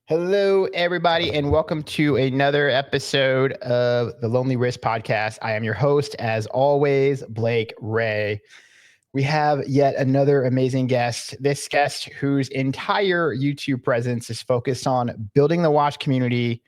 Hello, everybody, and welcome to another episode of the Lonely Risk Podcast. I am your host, as always, Blake Ray. We have yet another amazing guest. This guest, whose entire YouTube presence is focused on building the watch community.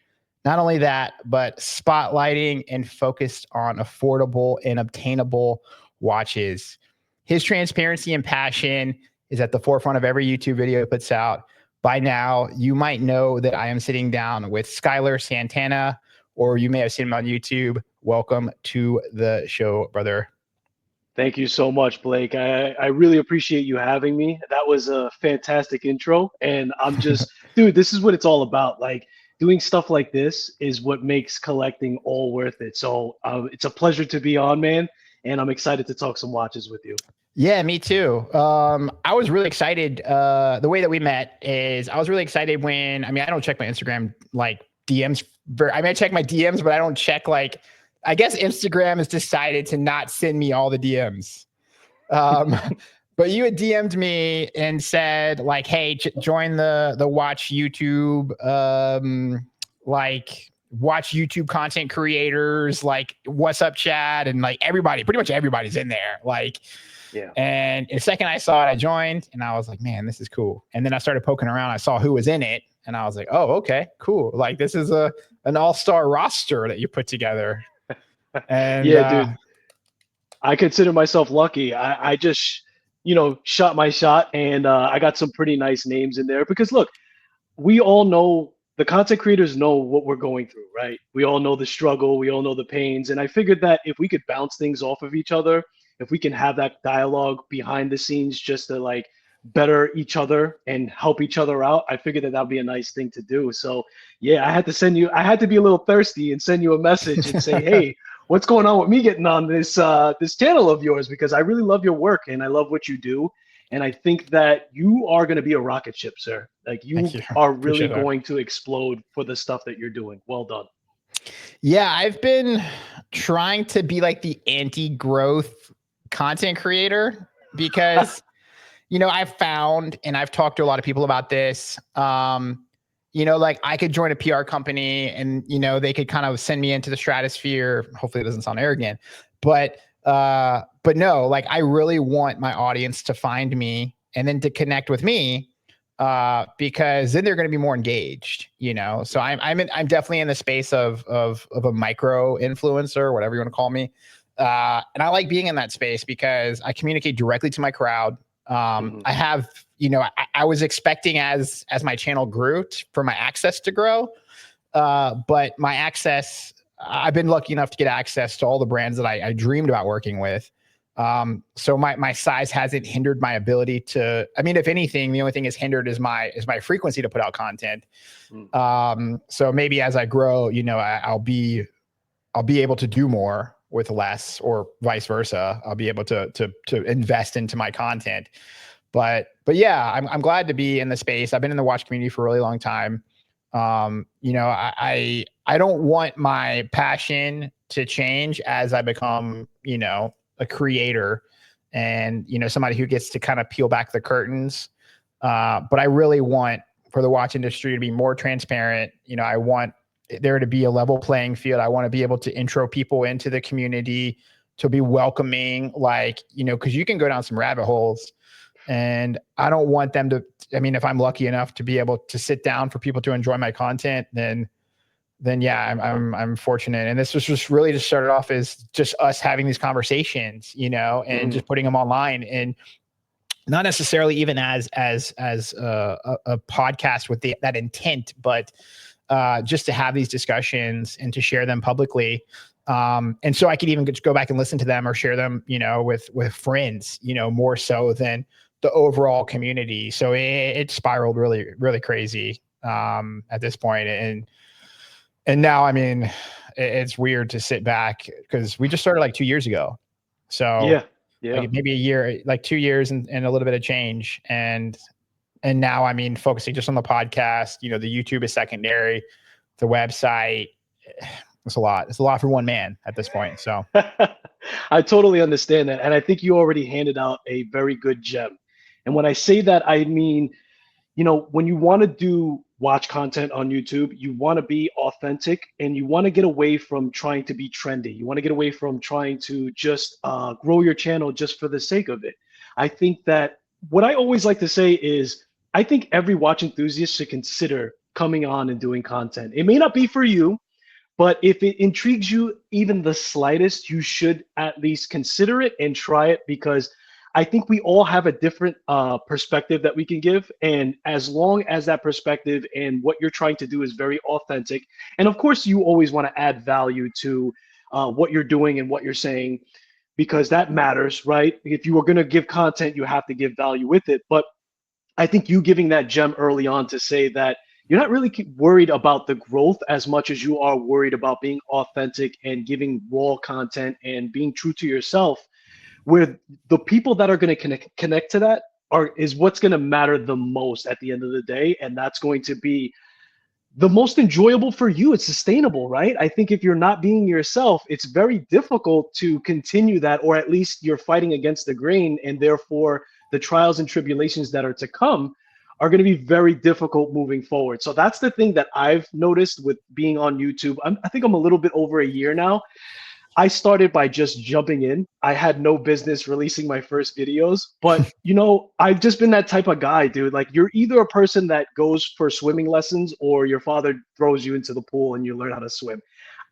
Not only that, but spotlighting and focused on affordable and obtainable watches. His transparency and passion is at the forefront of every YouTube video he puts out. By now, you might know that I am sitting down with Skyler Santana, or you may have seen him on YouTube. Welcome to the show, brother. Thank you so much, Blake. I really appreciate you having me. That was a fantastic intro. And I'm just, dude, this is what it's all about. Like, doing stuff like this is what makes collecting all worth it. So it's a pleasure to be on, man. And I'm excited to talk some watches with you. Yeah, me too. I was really excited. The way that we met is I was really excited when, I don't check my Instagram like DMs. I check my DMs, but I don't check I guess Instagram has decided to not send me all the DMs. But you had DM'd me and said like, hey, join the watch YouTube, watch YouTube content creators, like what's up chat, and like everybody, pretty much everybody's in there. Yeah. And the second I saw it, I joined and I was like, man, this is cool. And then I started poking around. I saw who was in it and I was like, oh, okay, cool. Like this is an all-star roster that you put together. And yeah, dude, I consider myself lucky. I just, shot my shot and I got some pretty nice names in there because look, we all know the content creators know what we're going through, right? We all know the struggle. We all know the pains. And I figured that if we could bounce things off of each other, if we can have that dialogue behind the scenes just to like better each other and help each other out, I figured that that'd be a nice thing to do. So yeah, I had to be a little thirsty and send you a message and say, hey, what's going on with me getting on this this channel of yours? Because I really love your work and I love what you do. And I think that you are going to be a rocket ship, sir. Like you are really going to explode for the stuff that you're doing. Well done. Yeah, I've been trying to be like the anti-growth content creator because, I've found, and I've talked to a lot of people about this, like I could join a PR company and, they could kind of send me into the stratosphere. Hopefully it doesn't sound arrogant, but no, like I really want my audience to find me and then to connect with me, because then they're going to be more engaged, So I'm definitely in the space of a micro influencer, whatever you want to call me. And I like being in that space because I communicate directly to my crowd. I have, I was expecting as my channel grew for my access to grow. But my access, I've been lucky enough to get access to all the brands that I dreamed about working with. So my size hasn't hindered my ability to, if anything, the only thing is hindered is my frequency to put out content. So maybe as I grow, I'll be able to do more with less, or vice versa. I'll be able to invest into my content. But yeah, I'm glad to be in the space. I've been in the watch community for a really long time. I don't want my passion to change as I become, a creator and, somebody who gets to kind of peel back the curtains. But I really want for the watch industry to be more transparent. I want there to be a level playing field. I want to be able to intro people into the community, to be welcoming, because you can go down some rabbit holes and I don't want them to, if I'm lucky enough to be able to sit down for people to enjoy my content, then yeah, I'm fortunate. And this was just really just started off as just us having these conversations, and just putting them online, and not necessarily even as a podcast with that intent, but just to have these discussions and to share them publicly. And so I could even just go back and listen to them or share them, with friends, more so than the overall community. So it spiraled really, really crazy at this point. And now, it's weird to sit back because we just started like 2 years ago. So yeah. like maybe a year, like 2 years and a little bit of change. And now, focusing just on the podcast, the YouTube is secondary, the website, it's a lot. It's a lot for one man at this point. So I totally understand that. And I think you already handed out a very good gem. And when I say that, I mean, when you want to do watch content on YouTube, you want to be authentic and you want to get away from trying to be trendy. You want to get away from trying to just grow your channel just for the sake of it. I think that what I always like to say is I think every watch enthusiast should consider coming on and doing content. It may not be for you, but if it intrigues you even the slightest, you should at least consider it and try it, because I think we all have a different perspective that we can give. And as long as that perspective and what you're trying to do is very authentic, and of course, you always want to add value to what you're doing and what you're saying, because that matters, right? If you are going to give content, you have to give value with it. But I think you giving that gem early on to say that you're not really worried about the growth as much as you are worried about being authentic and giving raw content and being true to yourself, where the people that are going to connect to that is what's going to matter the most at the end of the day. And that's going to be the most enjoyable for you. It's sustainable, right? I think if you're not being yourself, it's very difficult to continue that, or at least you're fighting against the grain, and therefore the trials and tribulations that are to come are going to be very difficult moving forward. So that's the thing that I've noticed with being on YouTube. I think I'm a little bit over a year now. I started by just jumping in. I had no business releasing my first videos, but I've just been that type of guy, dude. Like, you're either a person that goes for swimming lessons or your father throws you into the pool and you learn how to swim.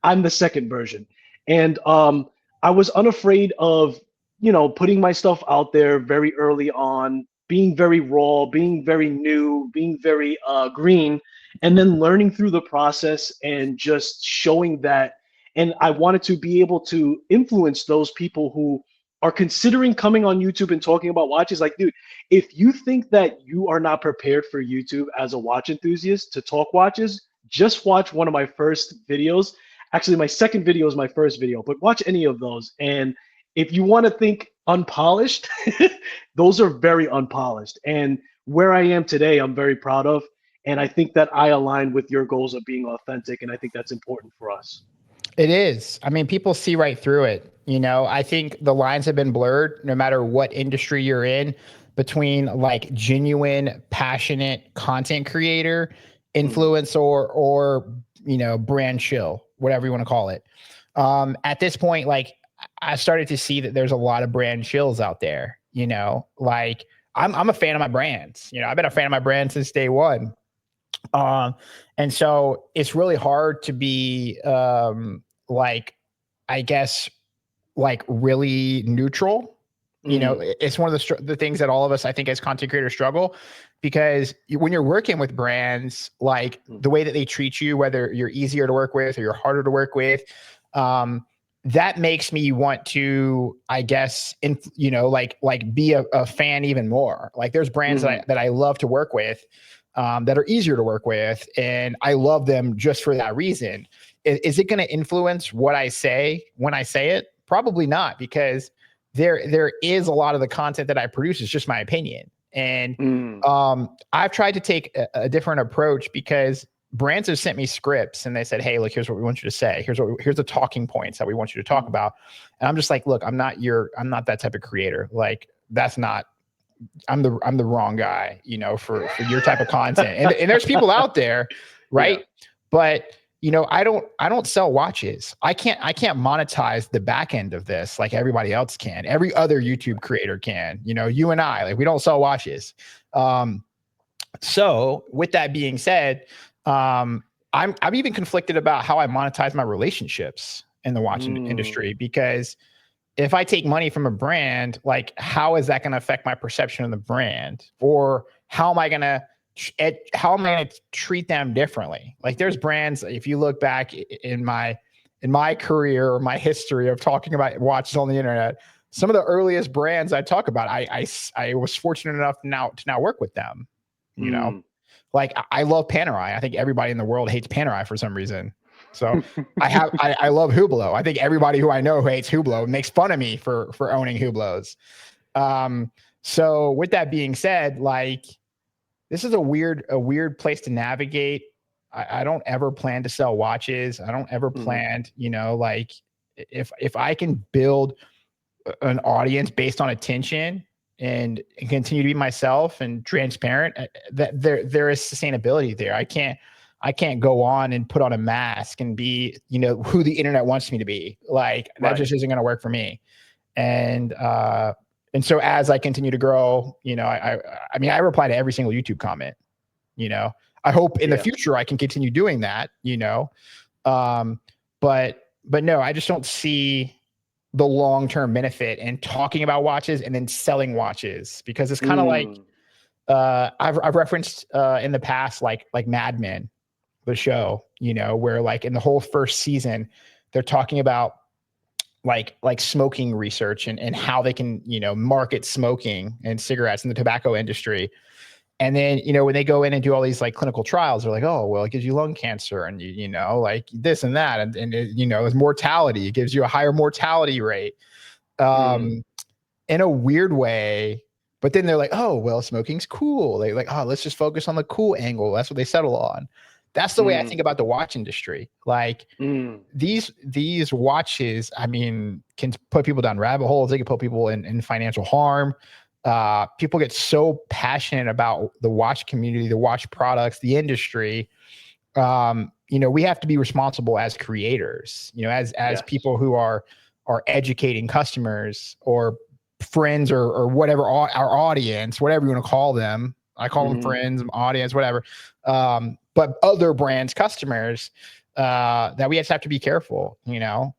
I'm the second version. And I was unafraid of, putting my stuff out there very early on, being very raw, being very new, being very green, and then learning through the process and just showing that. And I wanted to be able to influence those people who are considering coming on YouTube and talking about watches. Like, dude, if you think that you are not prepared for YouTube as a watch enthusiast to talk watches, just watch one of my first videos. Actually, my second video is my first video, but watch any of those. And if you want to think unpolished, those are very unpolished. And where I am today, I'm very proud of. And I think that I align with your goals of being authentic. And I think that's important for us. It is. I mean, people see right through it. I think the lines have been blurred no matter what industry you're in, between like genuine, passionate content creator, influencer, or brand shill, whatever you want to call it. At this point, like, I started to see that there's a lot of brand shills out there. Like, I'm a fan of my brands. I've been a fan of my brand since day one. And so it's really hard to be like, I guess, like, really neutral. It's one of the things that all of us, I think, as content creators struggle, because when you're working with brands, like, the way that they treat you, whether you're easier to work with or you're harder to work with, that makes me want to, I guess, like be a fan even more. Like, there's brands that I love to work with, that are easier to work with, and I love them just for that reason. Is it going to influence what I say when I say it? Probably not, because there is a lot of the content that I produce is just my opinion. And I've tried to take a different approach, because brands have sent me scripts and they said, hey, look, here's what we want you to say. Here's the talking points that we want you to talk about. And I'm just like, look, I'm not that type of creator. Like, I'm the wrong guy, for your type of content. And there's people out there, right? Yeah. But I don't sell watches. I can't monetize the back end of this like everybody else can. Every other YouTube creator can. You and I, like, we don't sell watches. So with that being said, I'm even conflicted about how I monetize my relationships in the watch industry, because if I take money from a brand, like, how is that going to affect my perception of the brand? Or how am I going to treat them differently? Like, there's brands, if you look back in my career or my history of talking about watches on the internet, some of the earliest brands I talk about, I was fortunate enough to now work with them. Like, I love Panerai. I think everybody in the world hates Panerai for some reason. So I love Hublot. I think everybody who I know who hates Hublot makes fun of me for owning Hublots. So with that being said, like, this is a weird place to navigate. I don't ever plan to sell watches. I don't ever plan, like, if I can build an audience based on attention and continue to be myself and transparent, that there is sustainability there. I can't go on and put on a mask and be, who the internet wants me to be. Like that just isn't going to work for me. And so as I continue to grow, I mean, I reply to every single YouTube comment, I hope in the future I can continue doing that, but no, I just don't see the long-term benefit in talking about watches and then selling watches, because it's kind of like, I've referenced in the past, like Mad Men, the show, where like in the whole first season, they're talking about like smoking research and how they can, market smoking and cigarettes in the tobacco industry. And then, when they go in and do all these like clinical trials, they're like, oh, well, it gives you lung cancer and, like this and that. And there's mortality. It gives you a higher mortality rate in a weird way. But then they're like, oh, well, smoking's cool. They're like, oh, let's just focus on the cool angle. That's what they settle on. That's the way I think about the watch industry. Like these watches, I mean, can put people down rabbit holes. They can put people in financial harm. People get so passionate about the watch community, the watch products, the industry. We have to be responsible as creators, as people who are educating customers or friends or whatever, our audience, whatever you want to call them. I call them friends, audience, whatever. But other brands, customers, that we just have to be careful, And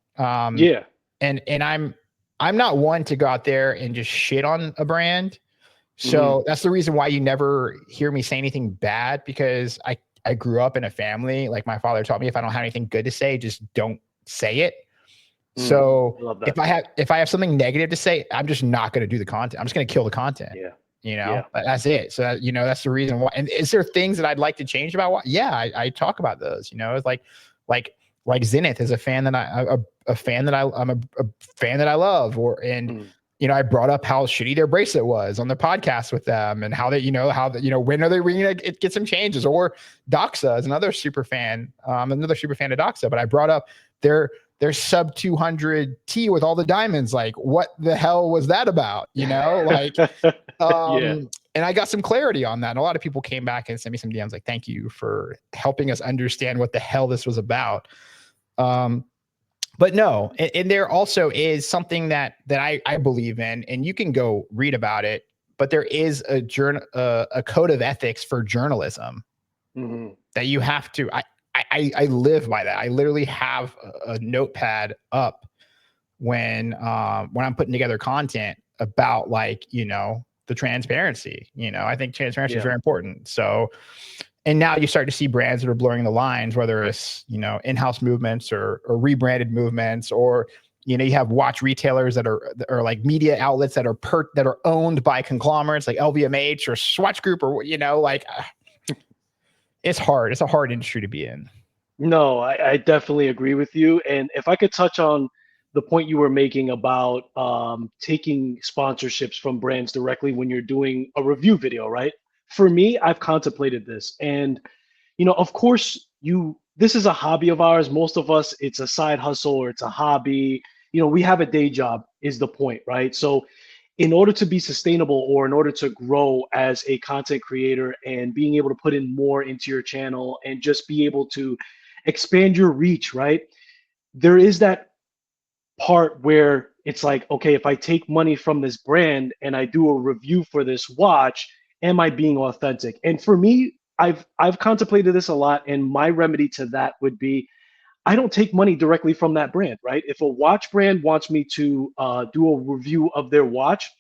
I'm not one to go out there and just shit on a brand. So that's the reason why you never hear me say anything bad, because I grew up in a family, like my father taught me, if I don't have anything good to say, just don't say it. So if I have something negative to say, I'm just not going to do the content. I'm just going to kill the content. That's it. So that's the reason why. And is there things that I'd like to change about what? Yeah, I talk about those. It's like Zenith is a fan that I'm a fan that I love, I brought up how shitty their bracelet was on the podcast with them, and how they, when are they going to get some changes? Or Doxa is another super fan of Doxa, but I brought up their sub 200 T with all the diamonds. Like, what the hell was that about? And I got some clarity on that. And a lot of people came back and sent me some DMs like, thank you for helping us understand what the hell this was about. But no, and there also is something that I believe in, and you can go read about it, but there is a code of ethics for journalism that you have to, I live by that. I literally have a notepad up when I'm putting together content about the transparency. I think transparency is very important. So, and now you start to see brands that are blurring the lines, whether it's, in-house movements or rebranded movements, or, you have watch retailers that are like media outlets that are owned by conglomerates like LVMH or Swatch Group, or, it's hard. It's a hard industry to be in. No, I definitely agree with you. And if I could touch on the point you were making about taking sponsorships from brands directly when you're doing a review video, right? For me, I've contemplated this, and of course, this is a hobby of ours. Most of us, it's a side hustle or it's a hobby. We have a day job, is the point, right? So in order to be sustainable, or in order to grow as a content creator and being able to put in more into your channel and just be able to expand your reach, right? There is that part where it's like, okay, if I take money from this brand and I do a review for this watch, am I being authentic? And for me, I've contemplated this a lot, and my remedy to that would be, I don't take money directly from that brand, right? If a watch brand wants me to do a review of their watch,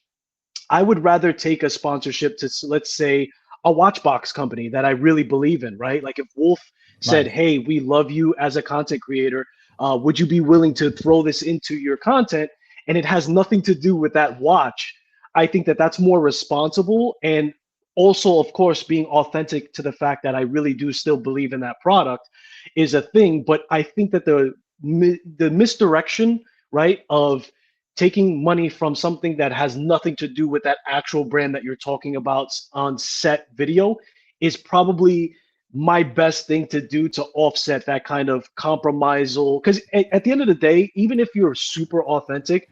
I would rather take a sponsorship to, let's say, a watch box company that I really believe in, right? Like if Wolf said, hey, we love you as a content creator, would you be willing to throw this into your content? And it has nothing to do with that watch. I think that that's more responsible, and also, of course, being authentic to the fact that I really do still believe in that product is a thing. But I think that the misdirection, right, of taking money from something that has nothing to do with that actual brand that you're talking about on set video is probably my best thing to do to offset that kind of compromisal, because at the end of the day, even if you're super authentic,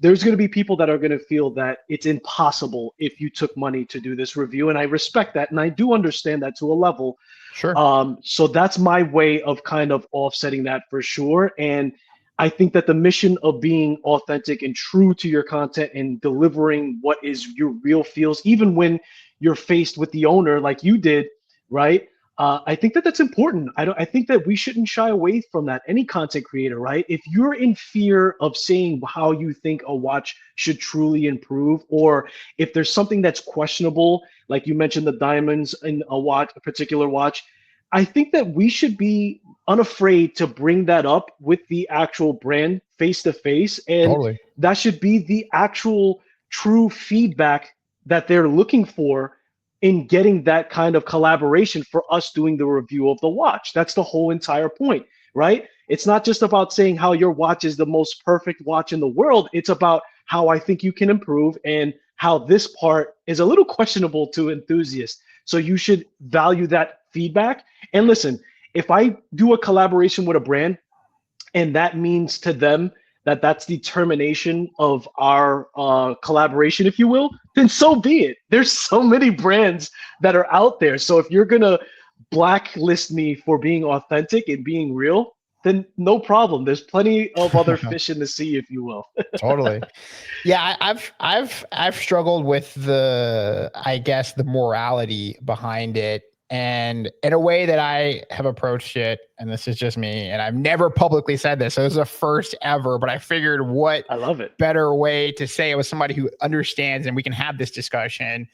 there's going to be people that are going to feel that it's impossible if you took money to do this review, and I respect that, and I do understand that to a level. Sure. So that's my way of kind of offsetting that for sure. And I think that the mission of being authentic and true to your content and delivering what is your real feels, even when you're faced with the owner like you did, right? I think that that's important. I think that we shouldn't shy away from that. Any content creator, right? If you're in fear of saying how you think a watch should truly improve, or if there's something that's questionable, like you mentioned the diamonds in a watch, a particular watch, I think that we should be unafraid to bring that up with the actual brand face to face, and Totally. that should be the actual true feedback that they're looking for in getting that kind of collaboration for us doing the review of the watch. That's the whole entire point, right? It's not just about saying how your watch is the most perfect watch in the world. It's about how I think you can improve and how this part is a little questionable to enthusiasts. So you should value that feedback. And listen, if I do a collaboration with a brand and that means to them that that's the termination of our collaboration, if you will, then so be it. There's so many brands that are out there. So if you're going to blacklist me for being authentic and being real, then no problem. There's plenty of other fish in the sea, if you will. Totally. Yeah, I've struggled with I guess the morality behind it, and in a way that I have approached it, and this is just me, and I've never publicly said this, so this is the first ever, but I figured what I love it. better way to say it with somebody who understands and we can have this discussion.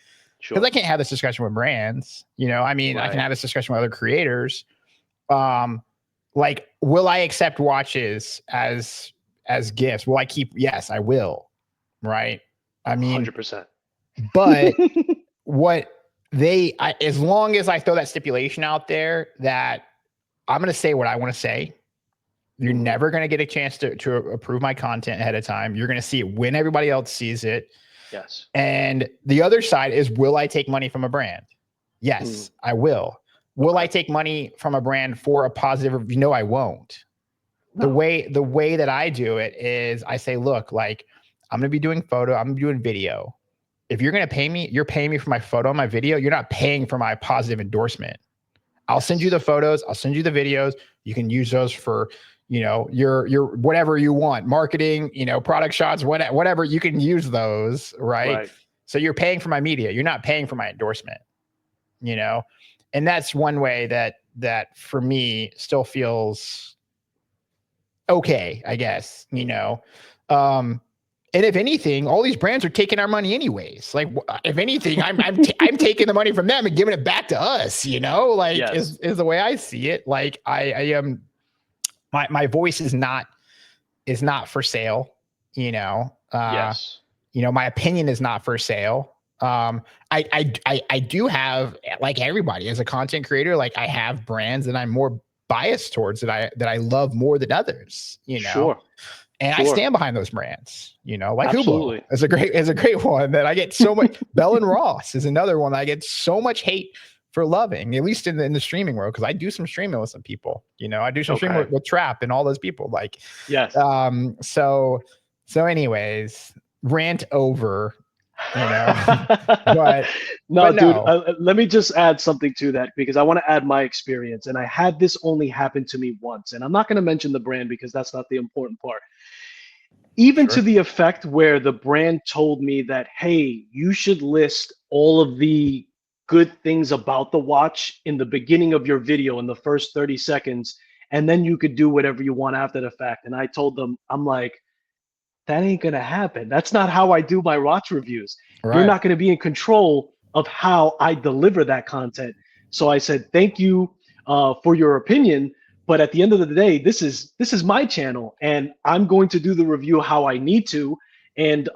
Because I can't have this discussion with brands, I mean, right. I can have this discussion with other creators. Like, will I accept watches as gifts? Will I keep? Yes, I will. Right. I mean, 100%. But what as long as I throw that stipulation out there that I'm going to say what I want to say, you're never going to get a chance to approve my content ahead of time. You're going to see it when everybody else sees it. Yes. And the other side is, will I take money from a brand? Yes, I will. Will I take money from a brand for a positive review? No, I won't. No. The way that I do it is I say, look, like, I'm going to be doing photo, I'm doing video. If you're going to pay me, you're paying me for my photo and my video. You're not paying for my positive endorsement. I'll send you the photos. I'll send you the videos. You can use those for, your whatever you want, marketing, product shots, whatever, you can use those. Right. So you're paying for my media. You're not paying for my endorsement, and that's one way that for me still feels okay, I guess, and if anything, all these brands are taking our money anyways. Like, if anything, I'm taking the money from them and giving it back to us, like, yes. is the way I see it. Like, I am, my voice is not for sale, yes. My opinion is not for sale. I do have, like everybody as a content creator, like, I have brands that I'm more biased towards that I love more than others, Sure. And I stand behind those brands, like Absolutely. Hublot is a great one that I get so much. Bell and Ross is another one that I get so much hate for loving, at least in the streaming world, because I do some streaming with some people. I do some streaming with Trap and all those people. Like, yes. So anyways, rant over. But no, but dude, let me just add something to that, because I want to add my experience, and I had this only happen to me once, and I'm not going to mention the brand because that's not the important part. Even to the effect where the brand told me that, hey, you should list all of the good things about the watch in the beginning of your video in the first 30 seconds, and then you could do whatever you want after the fact. And I told them, I'm like, that ain't going to happen. That's not how I do my watch reviews. Right. You're not going to be in control of how I deliver that content. So I said, thank you for your opinion. But at the end of the day, this is my channel, and I'm going to do the review how I need to. And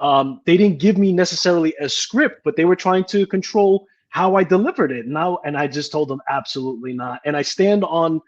they didn't give me necessarily a script, but they were trying to control how I delivered it. And I just told them absolutely not. And I stand on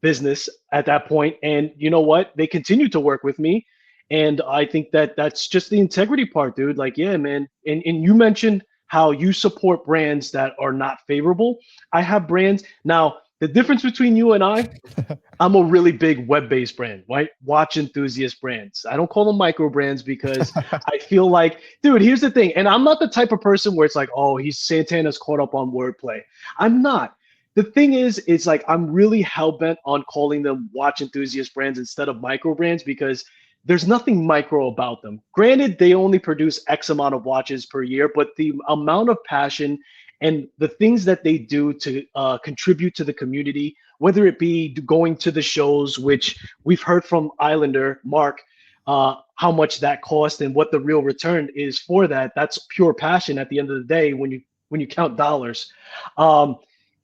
business at that point. And you know what? They continue to work with me. And I think that that's just the integrity part, dude. Like, yeah, man. And you mentioned how you support brands that are not favorable. I have brands. Now, The difference between you and I'm a really big web-based brand, right? Watch enthusiast brands. I don't call them micro brands because I feel like, dude, here's the thing. And I'm not the type of person where it's like, oh, he's Santana's caught up on wordplay. I'm not. The thing is, it's like I'm really hell-bent on calling them watch enthusiast brands instead of micro brands because there's nothing micro about them. Granted, they only produce X amount of watches per year, but the amount of passion and the things that they do to contribute to the community, whether it be going to the shows, which we've heard from Islander Mark, how much that cost and what the real return is for that. That's pure passion at the end of the day when you count dollars.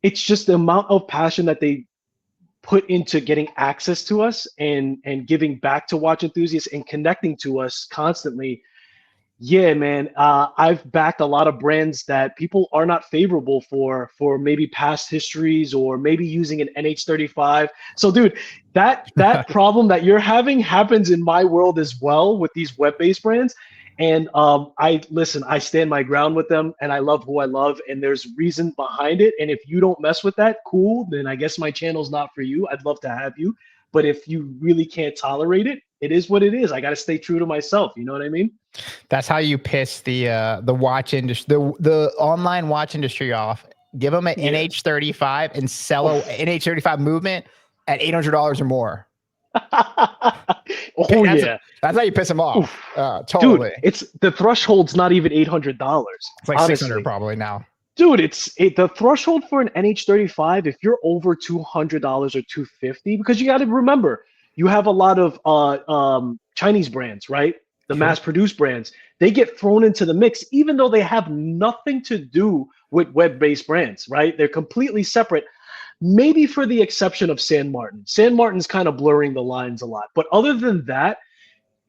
It's just the amount of passion that they put into getting access to us and giving back to watch enthusiasts and connecting to us constantly. Yeah, man. I've backed a lot of brands that people are not favorable for maybe past histories or maybe using an NH35. So, dude, that problem that you're having happens in my world as well with these web-based brands. And I stand my ground with them, and I love who I love, and there's reason behind it. And if you don't mess with that, cool. Then I guess my channel's not for you. I'd love to have you, but if you really can't tolerate it, it is what it is. I got to stay true to myself. You know what I mean? That's how you piss the watch industry, the online watch industry off. Give them an NH35 and sell a NH35 movement at $800 or more. That's how you piss them off. Totally. Dude, it's the threshold's not even $800. It's like honestly. $600 probably now. Dude, the threshold for an NH35. If you're over $200 or $250, because you got to remember, you have a lot of Chinese brands, right? The mass-produced brands, they get thrown into the mix, even though they have nothing to do with web-based brands, right? They're completely separate. Maybe for the exception of San Martin. San Martin's kind of blurring the lines a lot. But other than that,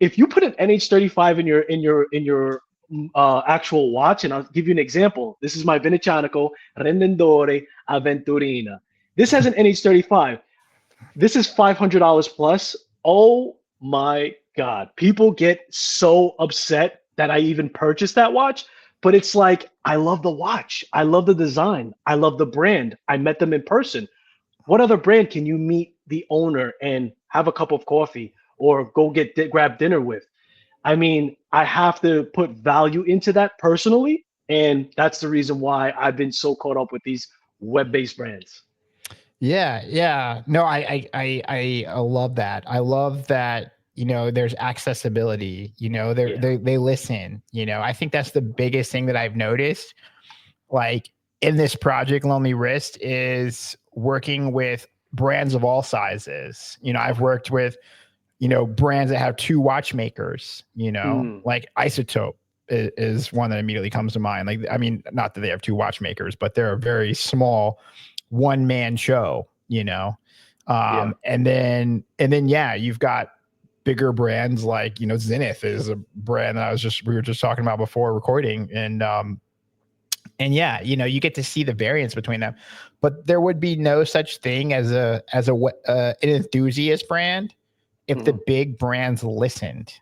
if you put an NH35 in your actual watch, and I'll give you an example. This is my Venecianico Rendendore Aventurina. This has an NH35. This is $500 plus. Oh my God. People get so upset that I even purchased that watch. But it's like, I love the watch. I love the design. I love the brand. I met them in person. What other brand can you meet the owner and have a cup of coffee or go grab dinner with? I mean, I have to put value into that personally. And that's the reason why I've been so caught up with these web-based brands. Yeah. No, I love that. I love that. You know, there's accessibility, you know, they listen, you know, I think that's the biggest thing that I've noticed, like in this project, Lonely Wrist, is working with brands of all sizes. You know, I've worked with, you know, brands that have 2 watchmakers, you know, like Isotope is one that immediately comes to mind. Like, I mean, not that they have 2 watchmakers, but they're a very small one-man show, you know? And then, you've got bigger brands like, you know, Zenith is a brand that we were just talking about before recording. And yeah, you know, you get to see the variance between them, but there would be no such thing as an enthusiast brand if the big brands listened.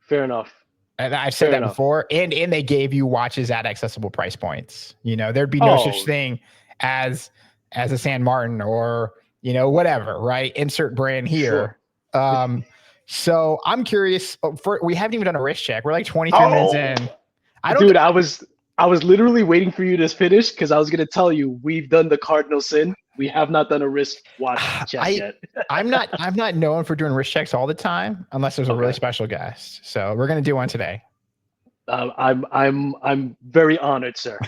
Fair enough. And I've said that before, and they gave you watches at accessible price points. You know, there'd be no such thing as a San Martin or, you know, whatever, right? Insert brand here. Sure. So I'm curious. We haven't even done a wrist check. We're like 23 minutes in. I was literally waiting for you to finish because I was going to tell you we've done the cardinal sin. We have not done a wrist watch check yet. I'm not known for doing wrist checks all the time unless there's a really special guest. So we're going to do one today. I'm very honored, sir.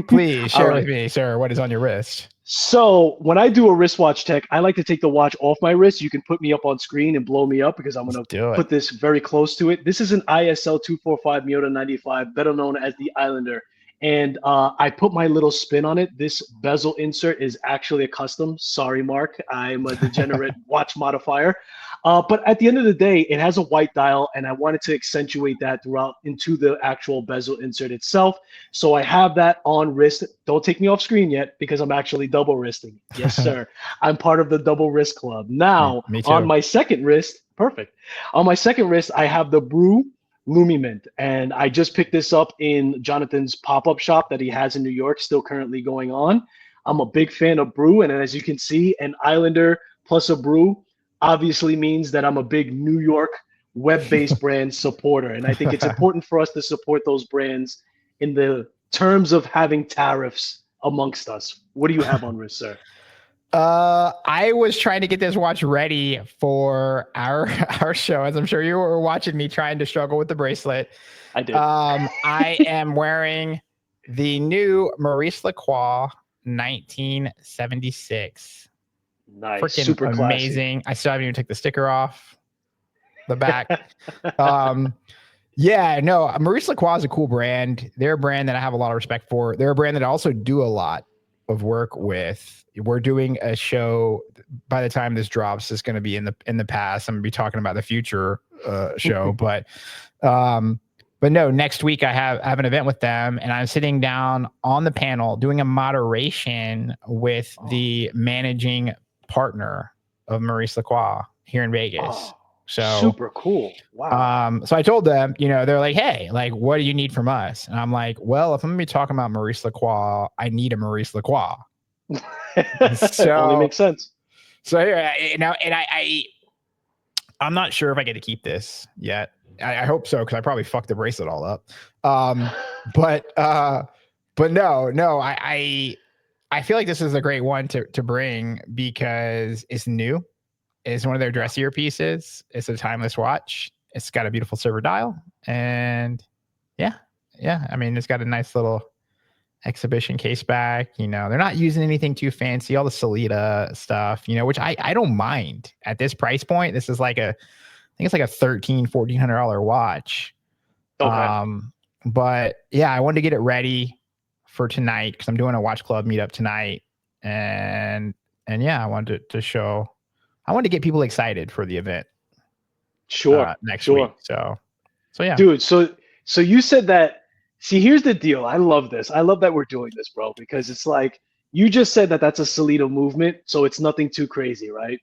Please share with me, sir, what is on your wrist. So when I do a wristwatch tech, I like to take the watch off my wrist. You can put me up on screen and blow me up because I'm going to put this very close to it. This is an ISL 245 Miota 95, better known as the Islander. And I put my little spin on it. This bezel insert is actually a custom. Sorry, Mark. I'm a degenerate watch modifier. But at the end of the day, it has a white dial, and I wanted to accentuate that throughout into the actual bezel insert itself. So I have that on wrist. Don't take me off screen yet because I'm actually double wristing. Yes, sir. I'm part of the double wrist club. Now, on my second wrist, perfect. On my second wrist, I have the Brew Lumimint, and I just picked this up in Jonathan's pop-up shop that he has in New York, still currently going on. I'm a big fan of brew, and as you can see, an Islander plus a brew obviously means that I'm a big New York web-based brand supporter, and I think it's important for us to support those brands in the terms of having tariffs amongst us. What do you have on risk, sir? I was trying to get this watch ready for our show, as I'm sure you were watching me trying to struggle with the bracelet. I did. I am wearing the new Maurice Lacroix 1976. Nice, Freaking super amazing. I still haven't even took the sticker off the back. Yeah, no, Maurice Lacroix is a cool brand. They're a brand that I have a lot of respect for. They're a brand that I also do a lot of work with. We're doing a show. By the time this drops, it's going to be in the past. I'm going to be talking about the future show, but no, next week I have an event with them, and I'm sitting down on the panel doing a moderation with the managing partner of Maurice Lacroix here in Vegas. Oh, so super cool. Wow. So I told them, they're like, hey, like, what do you need from us? And I'm like, well, if I'm gonna be talking about Maurice Lacroix, I need a Maurice Lacroix. So only makes sense. So here, I'm not sure if I get to keep this yet. I hope so, because I probably fucked the bracelet all up. But no, I feel like this is a great one to bring because it's new. It's one of their dressier pieces. It's a timeless watch. It's got a beautiful silver dial, and yeah. I mean, it's got a nice little exhibition case back. They're not using anything too fancy. All the Solita stuff, which I don't mind at this price point. This is like I think it's like a $1,400 watch. Okay. But yeah, I wanted to get it ready for tonight because I'm doing a watch club meetup tonight, and yeah, I wanted to show. I wanted to get people excited for the event. Sure. Next week. So yeah, dude. So you said that. See, here's the deal. I love this. I love that we're doing this, bro, because it's like you just said that that's a Solito movement, so it's nothing too crazy, right?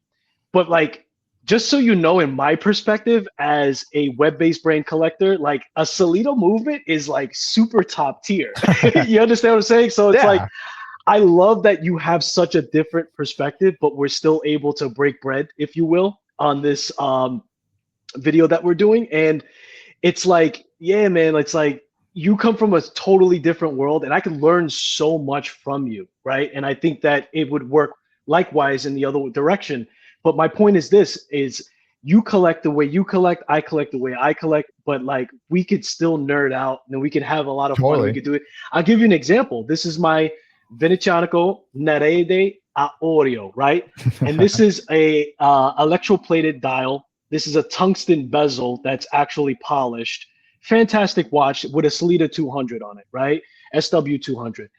But like, just so you know, in my perspective as a web-based brand collector, like a Solito movement is like super top tier. You understand what I'm saying? So it's like, I love that you have such a different perspective, but we're still able to break bread, if you will, on this video that we're doing. And it's like, yeah, man, it's like you come from a totally different world, and I can learn so much from you, right? And I think that it would work likewise in the other direction. But my point is this, is you collect the way you collect, I collect the way I collect, but like we could still nerd out and we could have a lot of fun. We could do it. I'll give you an example. This is my Venetianico Nerede a Oreo, right? And this is a electroplated dial. This is a tungsten bezel that's actually polished. Fantastic watch with a Solita 200 on it, right? SW 200.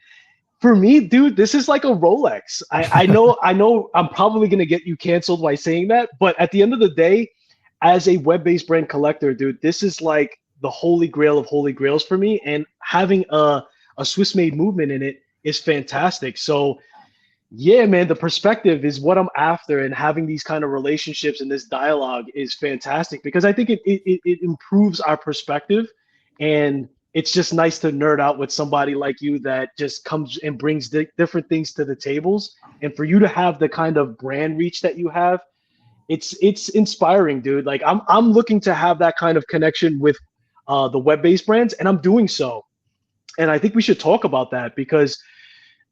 For me, dude, this is like a Rolex. I know I'm probably gonna get you canceled by saying that, but at the end of the day, as a web-based brand collector, dude, this is like the holy grail of holy grails for me. And having a Swiss-made movement in it is fantastic. So yeah, man, the perspective is what I'm after, and having these kind of relationships and this dialogue is fantastic because I think it improves our perspective, and it's just nice to nerd out with somebody like you that just comes and brings different things to the tables. And for you to have the kind of brand reach that you have, it's inspiring, dude. Like I'm looking to have that kind of connection with the web-based brands, and I'm doing so. And I think we should talk about that because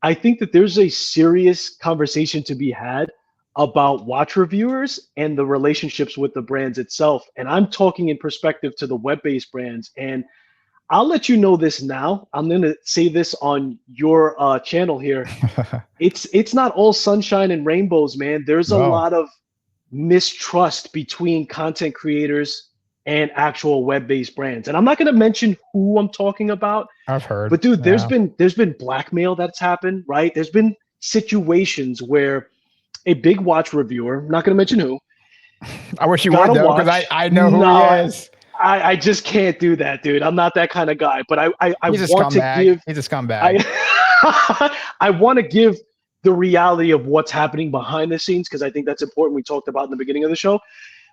I think that there's a serious conversation to be had about watch reviewers and the relationships with the brands itself. And I'm talking in perspective to the web-based brands. And I'll let you know this now. I'm going to say this on your channel here. It's not all sunshine and rainbows, man. There's a lot of mistrust between content creators and actual web-based brands. And I'm not going to mention who I'm talking about. I've heard. But dude, there's been blackmail that's happened, right? There's been situations where a big watch reviewer, I'm not going to mention who. I wish you would though, because I know who he is. I just can't do that, dude. I'm not that kind of guy. But I He's want to give. He's a scumbag. I want to give the reality of what's happening behind the scenes because I think that's important. We talked about in the beginning of the show.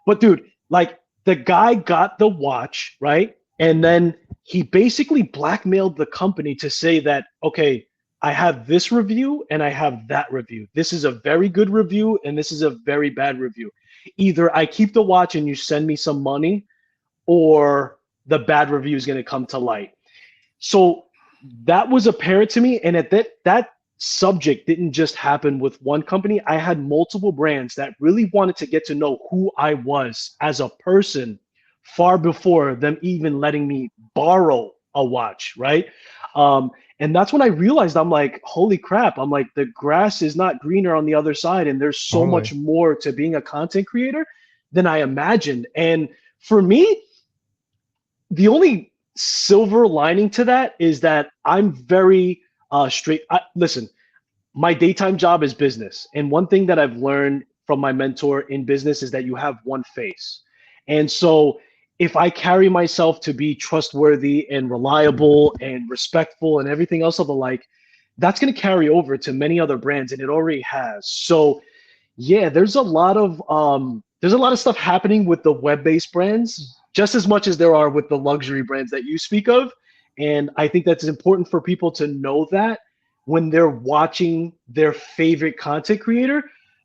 But dude, like the guy got the watch, right? And then he basically blackmailed the company to say that, okay, I have this review and I have that review. This is a very good review and this is a very bad review. Either I keep the watch and you send me some money, or the bad review is going to come to light. So that was apparent to me. And at that subject didn't just happen with one company. I had multiple brands that really wanted to get to know who I was as a person far before them even letting me borrow a watch, right? And that's when I realized, I'm like, holy crap, I'm like, the grass is not greener on the other side. And there's so much more to being a content creator than I imagined. And for me, the only silver lining to that is that I'm very straight. Listen, my daytime job is business. And one thing that I've learned from my mentor in business is that you have one face. And so if I carry myself to be trustworthy and reliable and respectful and everything else of the like, that's going to carry over to many other brands, and it already has. So yeah, there's a lot of stuff happening with the web-based brands, just as much as there are with the luxury brands that you speak of. And I think that's important for people to know that when they're watching their favorite content creator,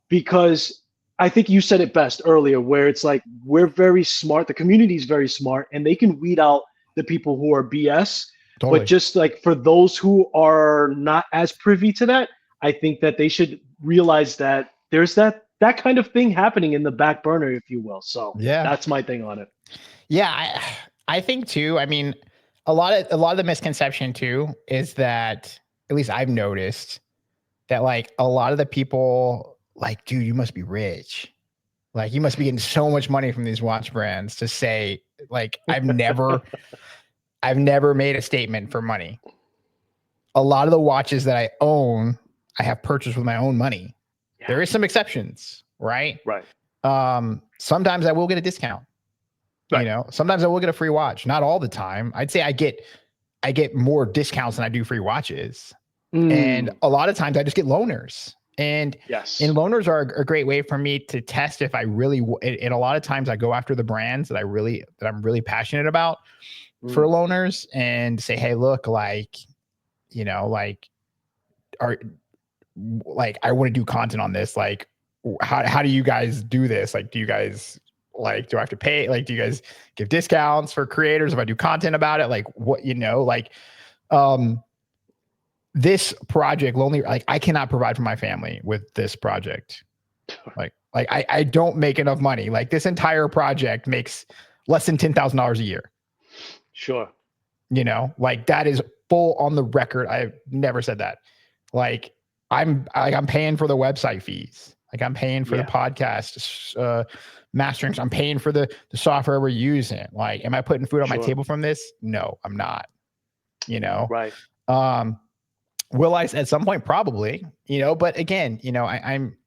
because I think you said it best earlier, where it's like, we're very smart, the community is very smart, and they can weed out the people who are BS. Totally. But just like for those who are not as privy to that, I think that they should realize that there's that kind of thing happening in the back burner, if you will. So yeah, that's my thing on it. Yeah, I think too. I mean, a lot of the misconception too is that, at least I've noticed, that like a lot of the people like, dude, you must be rich. Like you must be getting so much money from these watch brands to say, like, I've never made a statement for money. A lot of the watches that I own, I have purchased with my own money. Yeah. There is some exceptions, right? Right. Sometimes I will get a discount. Right. You know, sometimes I will get a free watch. Not all the time. I'd say I get more discounts than I do free watches. And a lot of times I just get loaners. And yes, loaners are a great way for me to test if I really, and a lot of times I go after the brands that I'm really passionate about for loaners and say, hey, look, like, you know, like, I want to do content on this. Like, how do you guys do this? Like, do you guys, like, do I have to pay? Like, do you guys give discounts for creators if I do content about it? Like, what, you know, like, this project, like, I cannot provide for my family with this project. Like I don't make enough money. Like, this entire project makes less than $10,000 a year. Sure. You know, like, that is full on the record. I've never said that. Like, I'm paying for the website fees. Like, I'm paying for the podcast mastering. I'm paying for the software we're using. Like, am I putting food on my table from this? No, I'm not. You know, right. Will I at some point? Probably, you know, but again, you know, I'm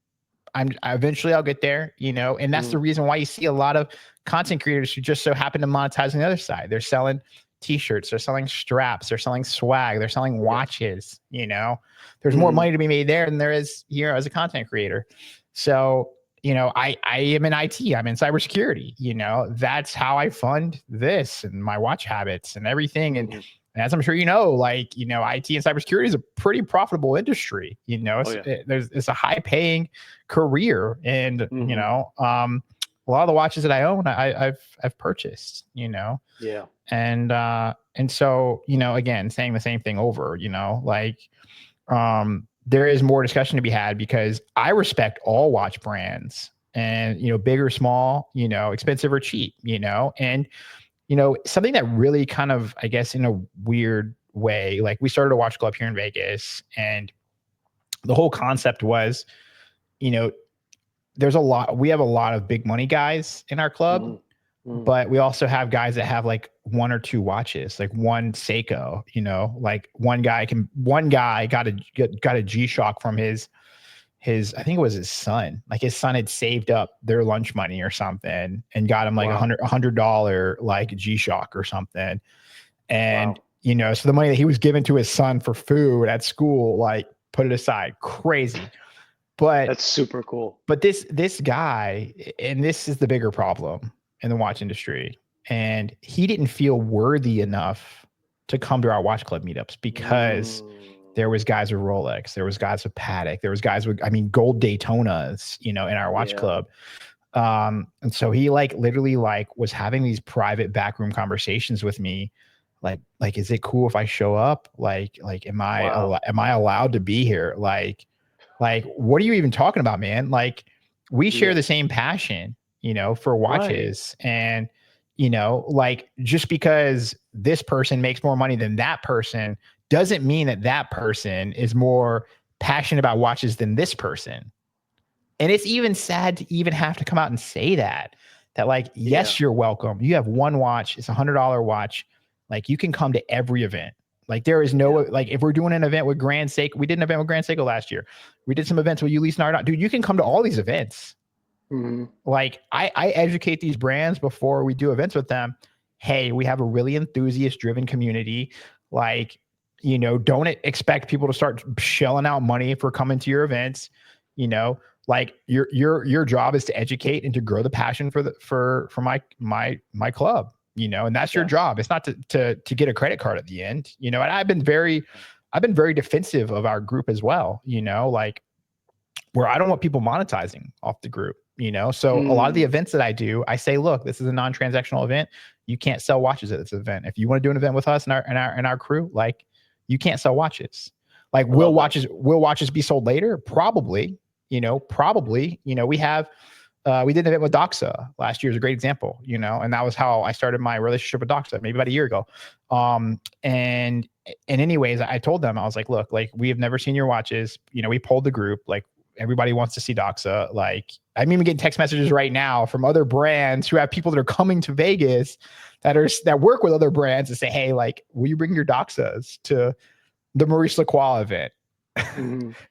eventually I'll get there, you know, and that's the reason why you see a lot of content creators who just so happen to monetize on the other side. They're selling t-shirts, they're selling straps, they're selling swag, they're selling watches, you know, there's more money to be made there than there is here as a content creator. So, you know, I am in IT, I'm in cybersecurity, you know, that's how I fund this and my watch habits and everything. And as I'm sure you know, like, you know, IT and cybersecurity is a pretty profitable industry. You know, it's a high paying career, and you know, a lot of the watches that I own, I've purchased. You know, and so, you know, again, saying the same thing over. You know, like, there is more discussion to be had because I respect all watch brands, and, you know, big or small, you know, expensive or cheap, you know, and, you know, something that really kind of, I guess, in a weird way, like, we started a watch club here in Vegas, and the whole concept was, you know, we have a lot of big money guys in our club, but we also have guys that have like one or two watches, like one Seiko, you know, like one guy got a G-Shock from his, I think it was his son. Like, his son had saved up their lunch money or something and got him like $100 like G-Shock or something. And, you know, so the money that he was giving to his son for food at school, like, put it aside. Crazy. But that's super cool. But this guy, and this is the bigger problem in the watch industry, and he didn't feel worthy enough to come to our watch club meetups because There was guys with Rolex. There was guys with Patek. There was guys with, I mean, gold Daytonas, you know, in our watch club. And so he like literally like was having these private backroom conversations with me. Like, is it cool if I show up? Like, am I allowed to be here? Like, what are you even talking about, man? Like, we share the same passion, you know, for watches. And, you know, like, just because this person makes more money than that person doesn't mean that that person is more passionate about watches than this person. And it's even sad to even have to come out and say that like, yes, you're welcome. You have one watch. It's $100 watch. Like, you can come to every event. Like, there is no, like, if we're doing an event with Grand Seiko, we did an event with Grand Seiko last year. We did some events with Ulysse Nardon. Dude, you can come to all these events. Like, I educate these brands before we do events with them. Hey, we have a really enthusiast driven community. Like, you know, don't expect people to start shelling out money for coming to your events. You know, like, your job is to educate and to grow the passion for my club, you know, and that's your job. It's not to get a credit card at the end, you know. And I've been very defensive of our group as well, you know, like, where I don't want people monetizing off the group, you know. So a lot of the events that I do, I say, look, this is a non-transactional event. You can't sell watches at this event. If you want to do an event with us and our crew, like, you can't sell watches. Like, will watches be sold later? Probably, you know, we have, we did an event with Doxa last year is a great example, you know, and that was how I started my relationship with Doxa maybe about a year ago. And anyways, I told them, I was like, look, like, we have never seen your watches. You know, we polled the group, like, everybody wants to see Doxa. Like, I'm even getting text messages right now from other brands who have people that are coming to Vegas that work with other brands and say, hey, like, will you bring your Doxas to the Maurice Lacroix event?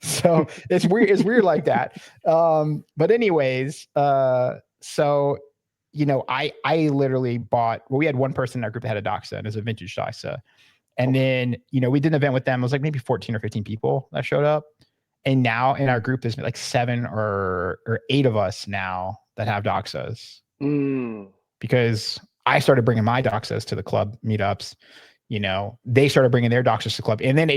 So it's weird like that. But anyways, so, you know, I literally bought, well, we had one person in our group that had a Doxa, and it was a vintage Doxa. And then, you know, we did an event with them. It was like maybe 14 or 15 people that showed up. And now in our group, there's like 7 or 8 of us now that have Doxas. Because I started bringing my Doxas to the club meetups. You know, they started bringing their Doxas to the club, and then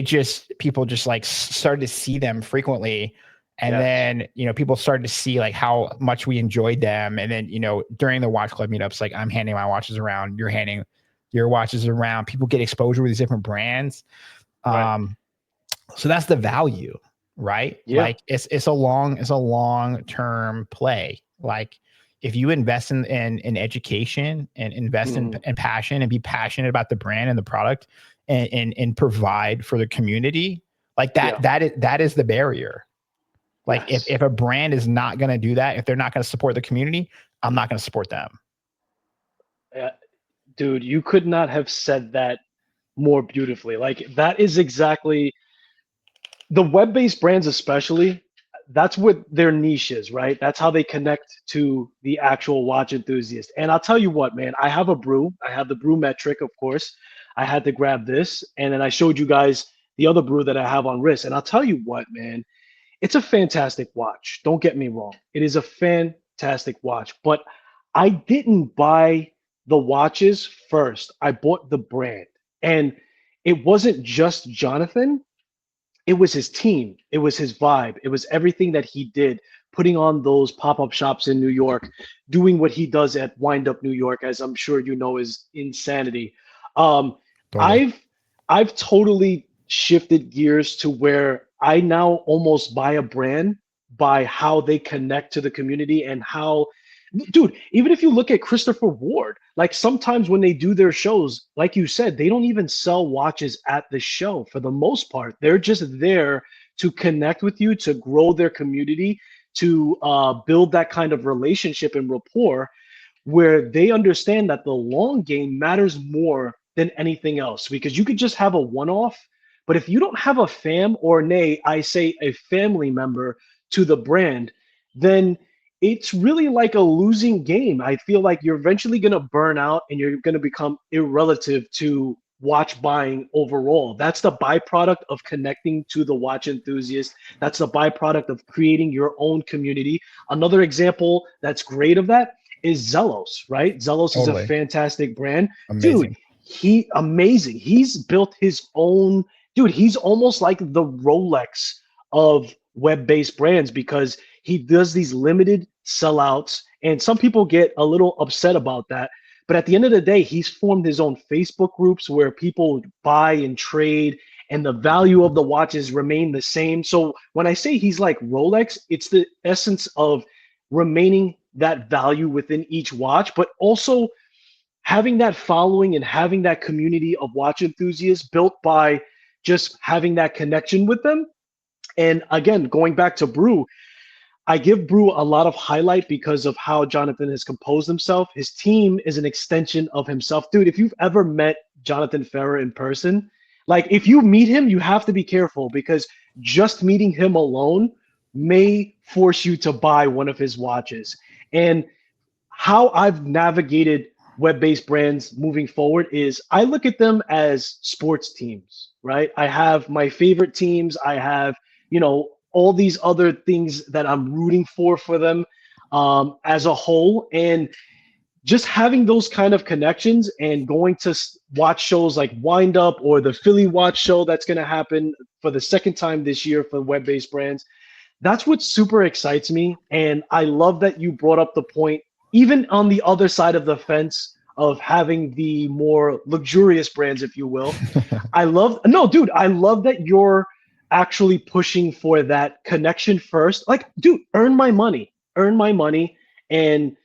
people just like started to see them frequently. And then, you know, people started to see like how much we enjoyed them. And then, you know, during the watch club meetups, like, I'm handing my watches around, you're handing your watches around. People get exposure with these different brands. So that's the value, right? Like, it's a long-term play. Like, if you invest in education and invest in passion and be passionate about the brand and the product and provide for the community, like that is the barrier. Like, if a brand is not going to do that, if they're not going to support the community, I'm not going to support them. Dude, you could not have said that more beautifully. Like, that is exactly the web-based brands, especially. That's what their niche is, right? That's how they connect to the actual watch enthusiast. And I'll tell you what, man, I have a brew. I have the brew metric, of course. I had to grab this, and then I showed you guys the other brew that I have on wrist. And I'll tell you what, man, it's a fantastic watch. Don't get me wrong. It is a fantastic watch, but I didn't buy the watches first. I bought the brand. And it wasn't just Jonathan. It was his team. It was his vibe. It was everything that he did, putting on those pop-up shops in New York, doing what he does at Wind Up New York, as I'm sure you know is insanity. Totally. I've totally shifted gears to where I now almost buy a brand by how they connect to the community and how, dude, even if you look at Christopher Ward, like, sometimes when they do their shows, like you said, they don't even sell watches at the show for the most part. They're just there to connect with you, to grow their community, to build that kind of relationship and rapport where they understand that the long game matters more than anything else, because you could just have a one-off, but if you don't have a fam, or nay, I say a family member to the brand, then it's really like a losing game. I feel like you're eventually going to burn out and you're going to become irrelative to watch buying overall. That's the byproduct of connecting to the watch enthusiast. That's the byproduct of creating your own community. Another example that's great of that is Zelos, right? Zelos is a fantastic brand. Amazing. Dude, amazing. He's built his own dude, he's almost like the Rolex of web-based brands because he does these limited sellouts, and some people get a little upset about that. But at the end of the day, he's formed his own Facebook groups where people buy and trade, and the value of the watches remain the same. So when I say he's like Rolex, it's the essence of remaining that value within each watch, but also having that following and having that community of watch enthusiasts built by just having that connection with them. And again, going back to Brew, I give Brew a lot of highlight because of how Jonathan has composed himself. His team is an extension of himself. Dude, if you've ever met Jonathan Ferrer in person, like if you meet him, you have to be careful because just meeting him alone may force you to buy one of his watches. And how I've navigated web-based brands moving forward is I look at them as sports teams, right? I have my favorite teams. I have, all these other things that I'm rooting for them as a whole. And just having those kind of connections and going to watch shows like Wind Up or the Philly Watch Show that's going to happen for the second time this year for web-based brands, that's what super excites me. And I love that you brought up the point, even on the other side of the fence of having the more luxurious brands, if you will. I love that you're actually pushing for that connection first. Like, dude, earn my money and,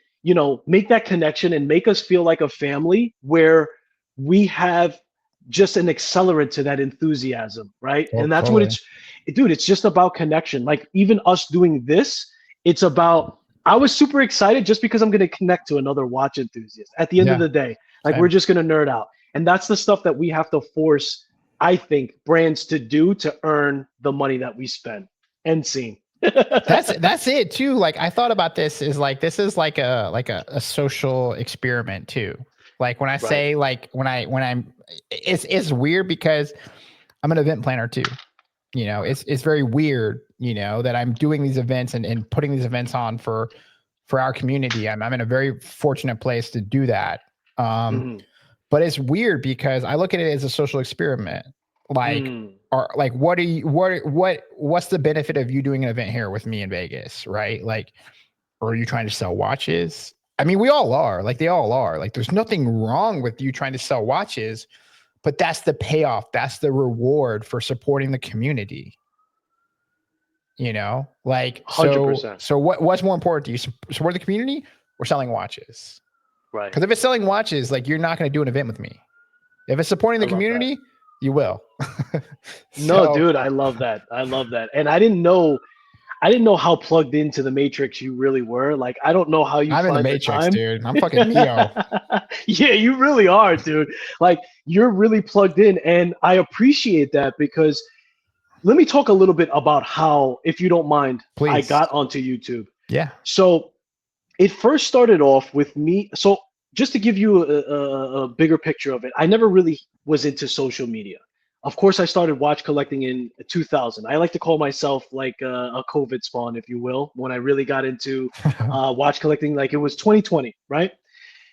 make that connection and make us feel like a family where we have just an accelerant to that enthusiasm, right? Well, and that's totally. what it's just about connection. Like even us doing this, it's about, I was super excited just because I'm going to connect to another watch enthusiast at the end of the day. Like Same. we're just going to nerd out. And that's the stuff that we have to force, I think, brands to do to earn the money that we spend. End scene. That's it too. Like I thought about this is like this is like a social experiment too. Like when I say like when I'm it's weird because I'm an event planner too. It's very weird, that I'm doing these events and putting these events on for our community. I'm in a very fortunate place to do that. But it's weird because I look at it as a social experiment. Like, what's the benefit of you doing an event here with me in Vegas, right? Like, are you trying to sell watches? I mean, we all are. Like, they all are. Like, there's nothing wrong with you trying to sell watches, but that's the payoff. That's the reward for supporting the community. Like, 100%. So what's more important to you? Support the community or selling watches? Right. Because if it's selling watches, like you're not going to do an event with me. If it's supporting the community, you will. No, dude, I love that. And I didn't know how plugged into the Matrix you really were. Like, I don't know how you I'm in the find Matrix, time. dude. I'm fucking Neo. Yeah, you really are, dude. Like, you're really plugged in, and I appreciate that because let me talk a little bit about how, if you don't mind, Please. I got onto YouTube. Yeah. So it first started off with me. So just to give you a bigger picture of it, I never really was into social media. Of course, I started watch collecting in 2000. I like to call myself like a COVID spawn, if you will, when I really got into watch collecting. Like it was 2020, right?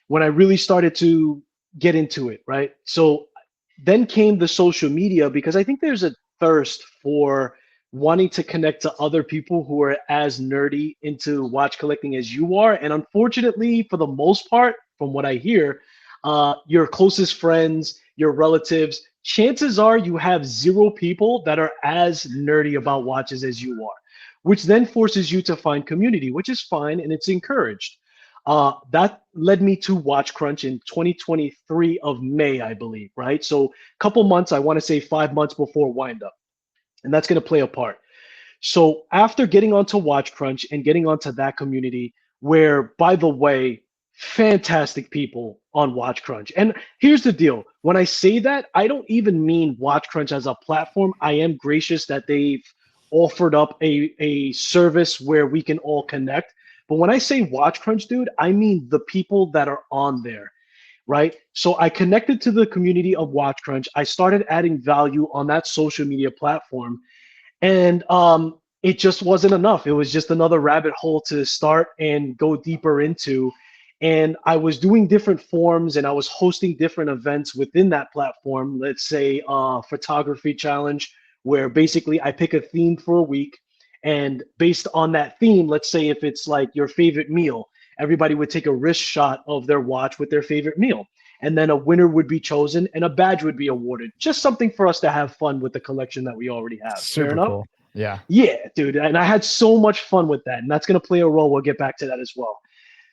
When I really started to get into it, right? So then came the social media because I think there's a thirst for wanting to connect to other people who are as nerdy into watch collecting as you are. And unfortunately, for the most part, from what I hear, your closest friends, your relatives, chances are you have zero people that are as nerdy about watches as you are, which then forces you to find community, which is fine and it's encouraged. That led me to Watch Crunch in 2023 of May, I believe, right? So a couple months, I want to say 5 months before Wind Up. And that's going to play a part. So after getting onto Watch Crunch and getting onto that community, where, by the way, fantastic people on Watch Crunch. And here's the deal. When I say that, I don't even mean Watch Crunch as a platform. I am gracious that they've offered up a service where we can all connect. But when I say Watch Crunch, dude, I mean the people that are on there, right? So I connected to the community of Watch Crunch. I started adding value on that social media platform. And it just wasn't enough. It was just another rabbit hole to start and go deeper into. And I was doing different forms and I was hosting different events within that platform. Let's say photography challenge, where basically I pick a theme for a week. And based on that theme, let's say if it's like your favorite meal, everybody would take a wrist shot of their watch with their favorite meal. And then a winner would be chosen and a badge would be awarded. Just something for us to have fun with the collection that we already have. Fair Super enough? cool. Yeah. Yeah, dude. And I had so much fun with that. And that's going to play a role. We'll get back to that as well.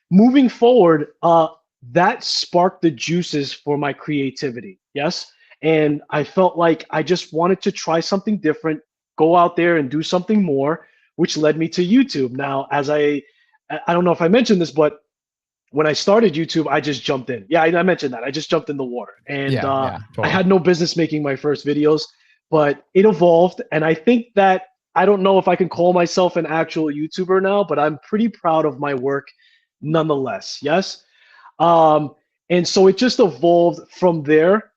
Moving forward, that sparked the juices for my creativity. Yes. And I felt like I just wanted to try something different, go out there and do something more, which led me to YouTube. Now, as I don't know if I mentioned this, but when I started YouTube, I just jumped in. Yeah, I mentioned that. I just jumped in the water. And Yeah. I Totally. had no business making my first videos, but it evolved. And I think that I don't know if I can call myself an actual YouTuber now, but I'm pretty proud of my work nonetheless. Yes. Um, and so it just evolved from there,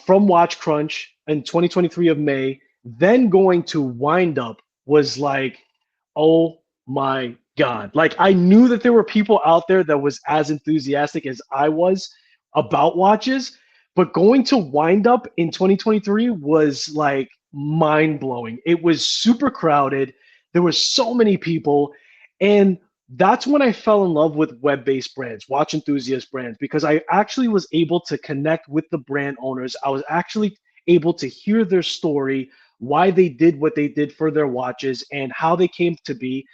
from Watch Crunch in 2023 of May, then going to Wind Up was like, oh my God. Like I knew that there were people out there that was as enthusiastic as I was about watches, but going to Wind Up in 2023 was like mind blowing. It was super crowded. There were so many people. And that's when I fell in love with web-based brands, watch enthusiast brands, because I actually was able to connect with the brand owners. I was actually able to hear their story, why they did what they did for their watches, and how they came to be.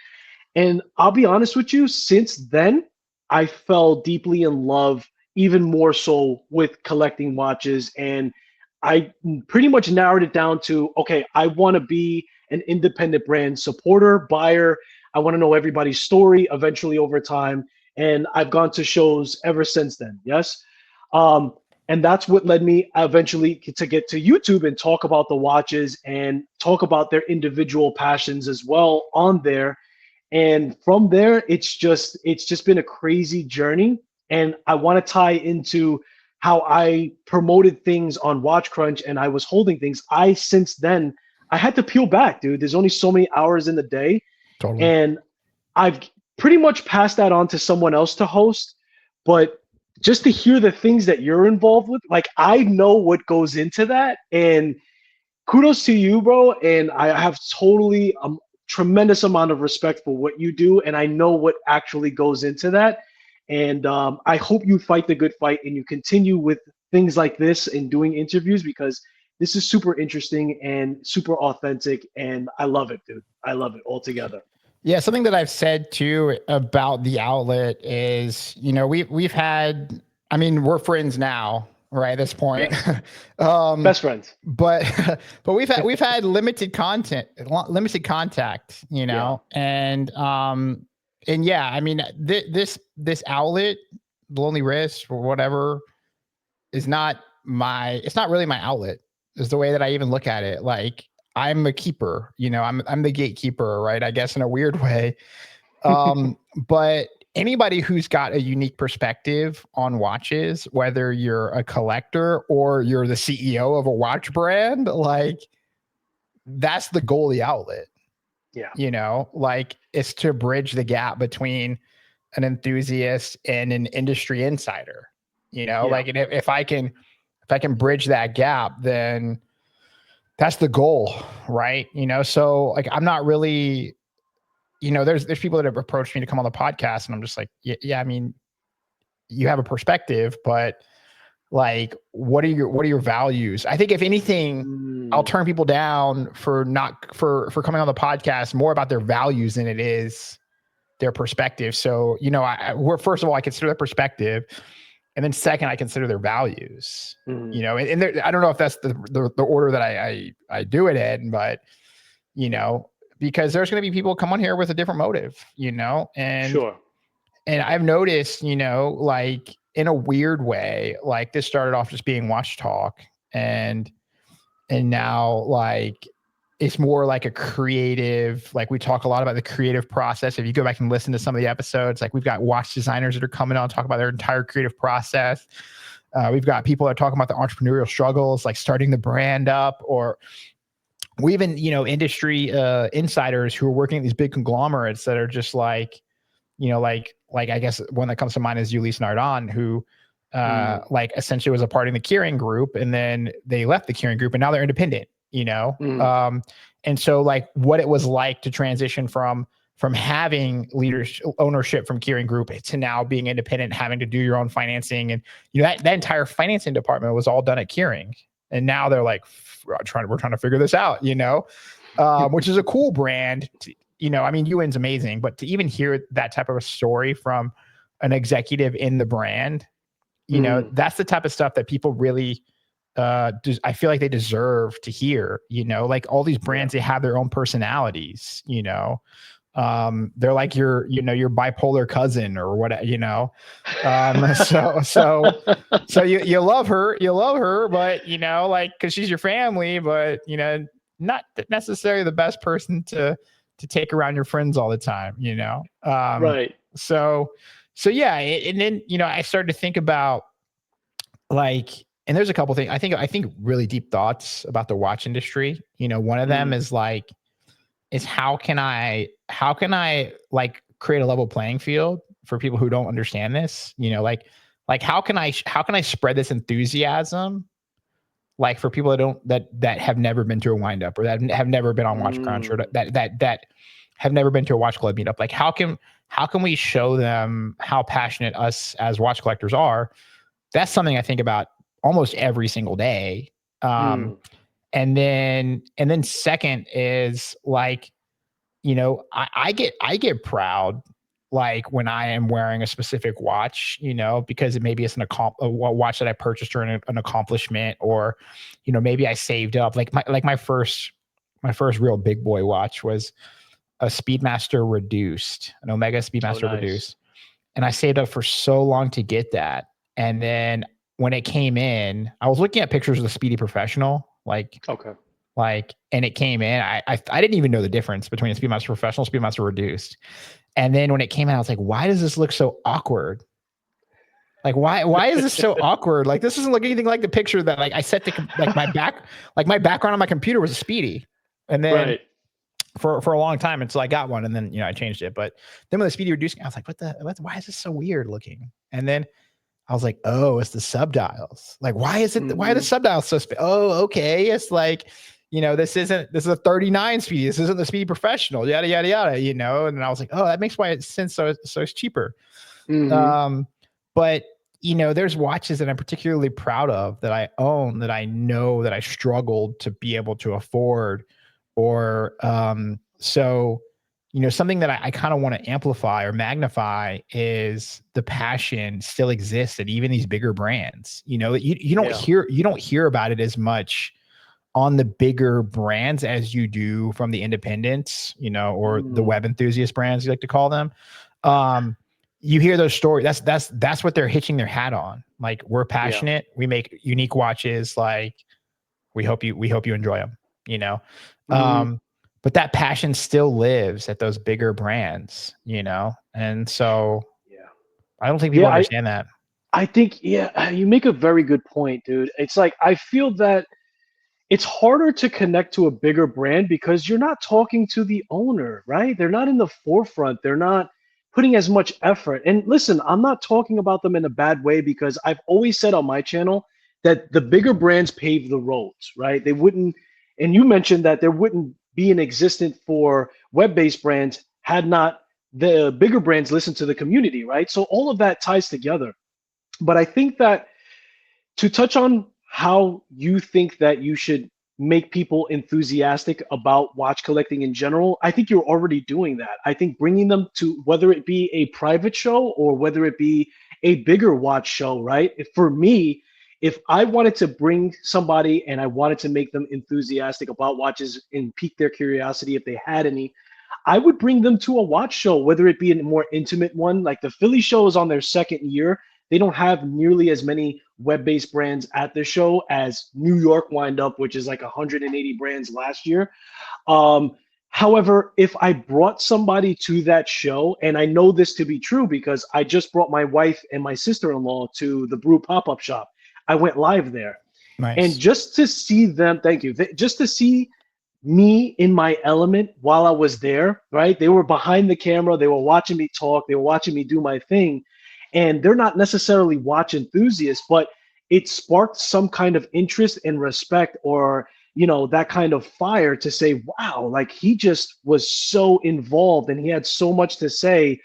And I'll be honest with you, since then, I fell deeply in love, even more so with collecting watches. And I pretty much narrowed it down to, okay, I want to be an independent brand supporter, buyer. I want to know everybody's story eventually over time. And I've gone to shows ever since then. Yes. Um, and that's what led me eventually to get to YouTube and talk about the watches and talk about their individual passions as well on there. And from there, it's just been a crazy journey. And I want to tie into how I promoted things on Watch Crunch and I was holding things. Since then, I had to peel back, dude. There's only so many hours in the day. Totally. And I've pretty much passed that on to someone else to host. But just to hear the things that you're involved with, like I know what goes into that. And kudos to you, bro. And I have totally tremendous amount of respect for what you do, and I know what actually goes into that. And I hope you fight the good fight and you continue with things like this and doing interviews because this is super interesting and super authentic, and I love it, dude. I love it altogether. Yeah, something that I've said too about the outlet is, we've had, I mean, we're friends now, right? At this point. Best friends. But but we've had limited contact, and yeah, I mean, this outlet, Lonely Wrist or whatever, it's not really my outlet, is the way that I even look at it. Like, I'm a keeper, I'm the gatekeeper, right? I guess in a weird way. But anybody who's got a unique perspective on watches, whether you're a collector or you're the CEO of a watch brand, like, that's the goal of the outlet. Yeah. Like, it's to bridge the gap between an enthusiast and an industry insider, like, and if I can bridge that gap, then that's the goal, right? So like, I'm not really, there's people that have approached me to come on the podcast, and I'm just like, yeah, I mean, you have a perspective, but like, what are your values? I think if anything, I'll turn people down for coming on the podcast more about their values than it is their perspective. So, first of all, I consider their perspective. And then second, I consider their values, and I don't know if that's the order that I do it in, but, because there's going to be people come on here with a different motive, and Sure. And I've noticed, like, in a weird way, like, this started off just being watch talk, and now, like, it's more like a creative, like, we talk a lot about the creative process. If you go back and listen to some of the episodes, like, we've got watch designers that are coming on, talk about their entire creative process. We've got people that are talking about the entrepreneurial struggles, like starting the brand up, or we even, industry insiders who are working at these big conglomerates that are just like, like I guess one that comes to mind is Ulysse Nardon, who Mm, like essentially was a part in the Keyring group, and then they left the Keyring group and now they're independent, mm, and so like what it was like to transition from having leadership ownership from Keyring group to now being independent, having to do your own financing, and that entire financing department was all done at Keyring, and now they're like we're trying to figure this out, which is a cool brand. I mean, UN's amazing, but to even hear that type of a story from an executive in the brand, mm, that's the type of stuff that people really, I feel like they deserve to hear, like all these yeah. brands, they have their own personalities, they're like your bipolar cousin or what, so you love her, but like, cause she's your family, but not necessarily the best person to take around your friends all the time, Right. so yeah. And then, I started to think about like, and there's a couple things I think really deep thoughts about the watch industry. One of them Mm, is how can I like create a level playing field for people who don't understand this? Like how can I spread this enthusiasm like for people that have never been to a wind up or that have never been on Watch Crunch or mm, that have never been to a watch club meetup. Like how can we show them how passionate us as watch collectors are? That's something I think about almost every single day. Um, mm, and then second is like, I get proud like when I am wearing a specific watch, because maybe it's a watch that I purchased or an accomplishment, or, maybe I saved up my first real big boy watch was a Speedmaster reduced, an Omega oh, Speedmaster nice. reduced. And I saved up for so long to get that. And then when it came in, I was looking at pictures of the Speedy Professional, Okay. and it came in. I didn't even know the difference between a Speedmaster Professional, Speedmaster Reduced. And then when it came out, I was like, why does this look so awkward? Like, why is this so awkward? Like, this doesn't look anything like the picture that like I set my background on my computer was a Speedy. And then Right. for a long time until I got one, and then I changed it. But then when the Speedy Reduced, I was like, why is this so weird looking? And then I was like, oh, it's the subdials. Like, why are the Hmm. subdials so oh, okay. It's like, this is a 39 speed. This isn't the Speed Professional, yada, yada, yada, And I was like, oh, that makes why it's since so it's cheaper. Hmm. Um, but there's watches that I'm particularly proud of that I own that I know that I struggled to be able to afford, or so something that I kind of want to amplify or magnify is the passion still exists at even these bigger brands. You don't Yeah. hear about it as much on the bigger brands as you do from the independents, or the Mm, web enthusiast brands, you like to call them. Um, you hear those stories. That's what they're hitching their hat on. Like, we're yeah. passionate. We make unique watches. Like, we hope you enjoy them. You know, Hmm. um, but that passion still lives at those bigger brands. And so Yeah. I don't think people Yeah. understand that. I think, yeah, you make a very good point, dude. It's like, I feel that it's harder to connect to a bigger brand because you're not talking to the owner, right? They're not in the forefront. They're not putting as much effort. And listen, I'm not talking about them in a bad way because I've always said on my channel that the bigger brands pave the roads, right? They wouldn't, and you mentioned that there wouldn't be an existent for web-based brands had not the bigger brands listened to the community, right? So all of that ties together. But I think that to touch on how you think that you should make people enthusiastic about watch collecting in general, I think you're already doing that. I think bringing them to whether it be a private show or whether it be a bigger watch show, right? For me, if I wanted to bring somebody and I wanted to make them enthusiastic about watches and pique their curiosity if they had any, I would bring them to a watch show, whether it be a more intimate one. Like the Philly show is on their second year. They don't have nearly as many web-based brands at the show as New York wind up, which is like 180 brands last year. Um, However, if I brought somebody to that show, and I know this to be true because I just brought my wife and my sister-in-law to the Brew pop-up shop. I went live there. And Nice. just to see them, thank you, just to see me in my element while I was there, right? They were behind the camera, they were watching me talk, they were watching me do my thing, and they're not necessarily watch enthusiasts, but it sparked some kind of interest and respect, or that kind of fire to say, wow, like he just was so involved and he had so much to say.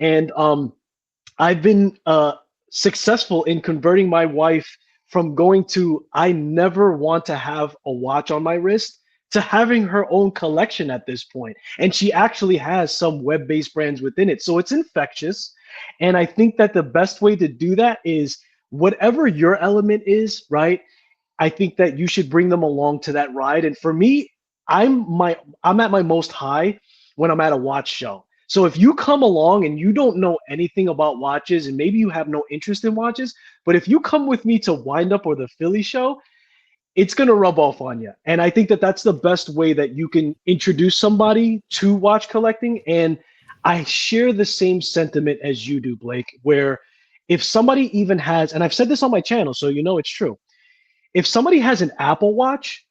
And I've been successful in converting my wife from going to I never want to have a watch on my wrist to having her own collection at this point. And she actually has some web-based brands within it. So it's infectious. And I think that the best way to do that is whatever your element is, right? I think that you should bring them along to that ride. And for me, I'm at my most high when I'm at a watch show. So if you come along and you don't know anything about watches and maybe you have no interest in watches, but if you come with me to Wind Up or the Philly show, it's going to rub off on you. And I think that that's the best way that you can introduce somebody to watch collecting. And I share the same sentiment as you do, Blake, where if somebody even has, and I've said this on my channel, so it's true. If somebody has an Apple Watch,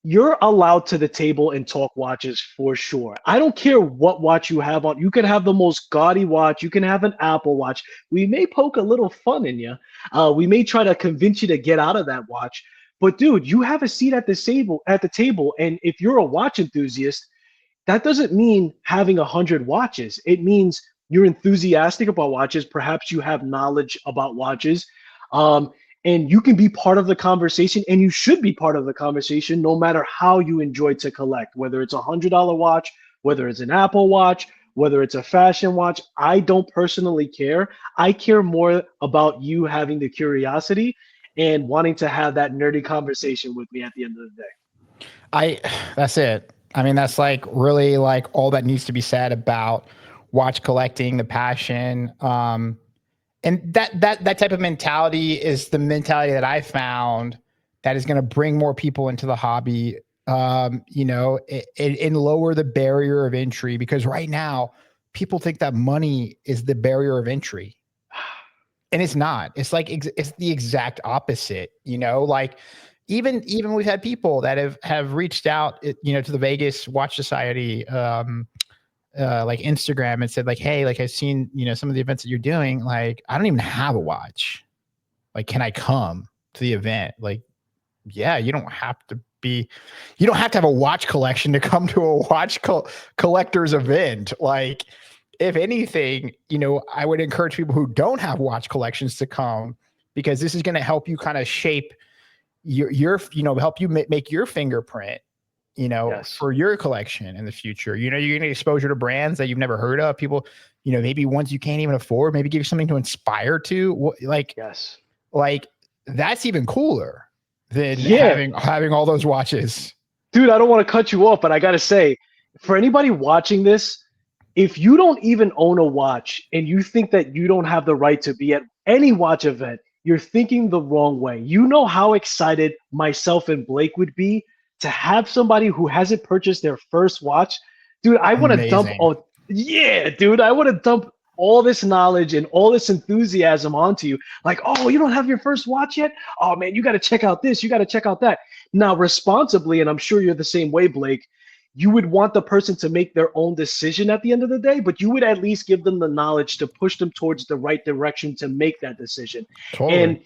you're allowed to the table and talk watches for sure. I don't care what watch you have on. You can have the most gaudy watch. You can have an Apple Watch. We may poke a little fun in you. We may try to convince you to get out of that watch. But dude, you have a seat at the table, and if you're a watch enthusiast, that doesn't mean having 100 watches. It means you're enthusiastic about watches. Perhaps you have knowledge about watches. And you can be part of the conversation, and you should be part of the conversation no matter how you enjoy to collect, whether it's $100 watch, whether it's an Apple Watch, whether it's a fashion watch. I don't personally care. I care more about you having the curiosity and wanting to have that nerdy conversation with me at the end of the day. That's it. I mean, that's like really like all that needs to be said about watch collecting, the passion. And that type of mentality is the mentality that I found that is going to bring more people into the hobby, and lower the barrier of entry, because right now people think that money is the barrier of entry, and it's not. It's like, it's the exact opposite, like even we've had people that have reached out, to the Vegas Watch Society, like Instagram, and said like, hey, like I've seen, some of the events that you're doing. Like, I don't even have a watch. Like, can I come to the event? Like, yeah, you don't have to have a watch collection to come to a watch collector's event. Like, if anything, I would encourage people who don't have watch collections to come, because this is going to help you kind of shape your help you make your fingerprint, Yes. for your collection in the future. You're going to get exposure to brands that you've never heard of, people, maybe ones you can't even afford, maybe give you something to inspire to, like, Yes. like that's even cooler than having all those watches. Dude, I don't want to cut you off, but I got to say, for anybody watching this, if you don't even own a watch and you think that you don't have the right to be at any watch event, you're thinking the wrong way. You know how excited myself and Blake would be to have somebody who hasn't purchased their first watch. Dude, I want to dump. Oh, yeah, dude, I want to dump all this knowledge and all this enthusiasm onto you. Like, oh, you don't have your first watch yet? Oh, man, you got to check out this. You got to check out that. Now, responsibly, and I'm sure you're the same way, Blake, you would want the person to make their own decision at the end of the day, but you would at least give them the knowledge to push them towards the right direction to make that decision. Totally. And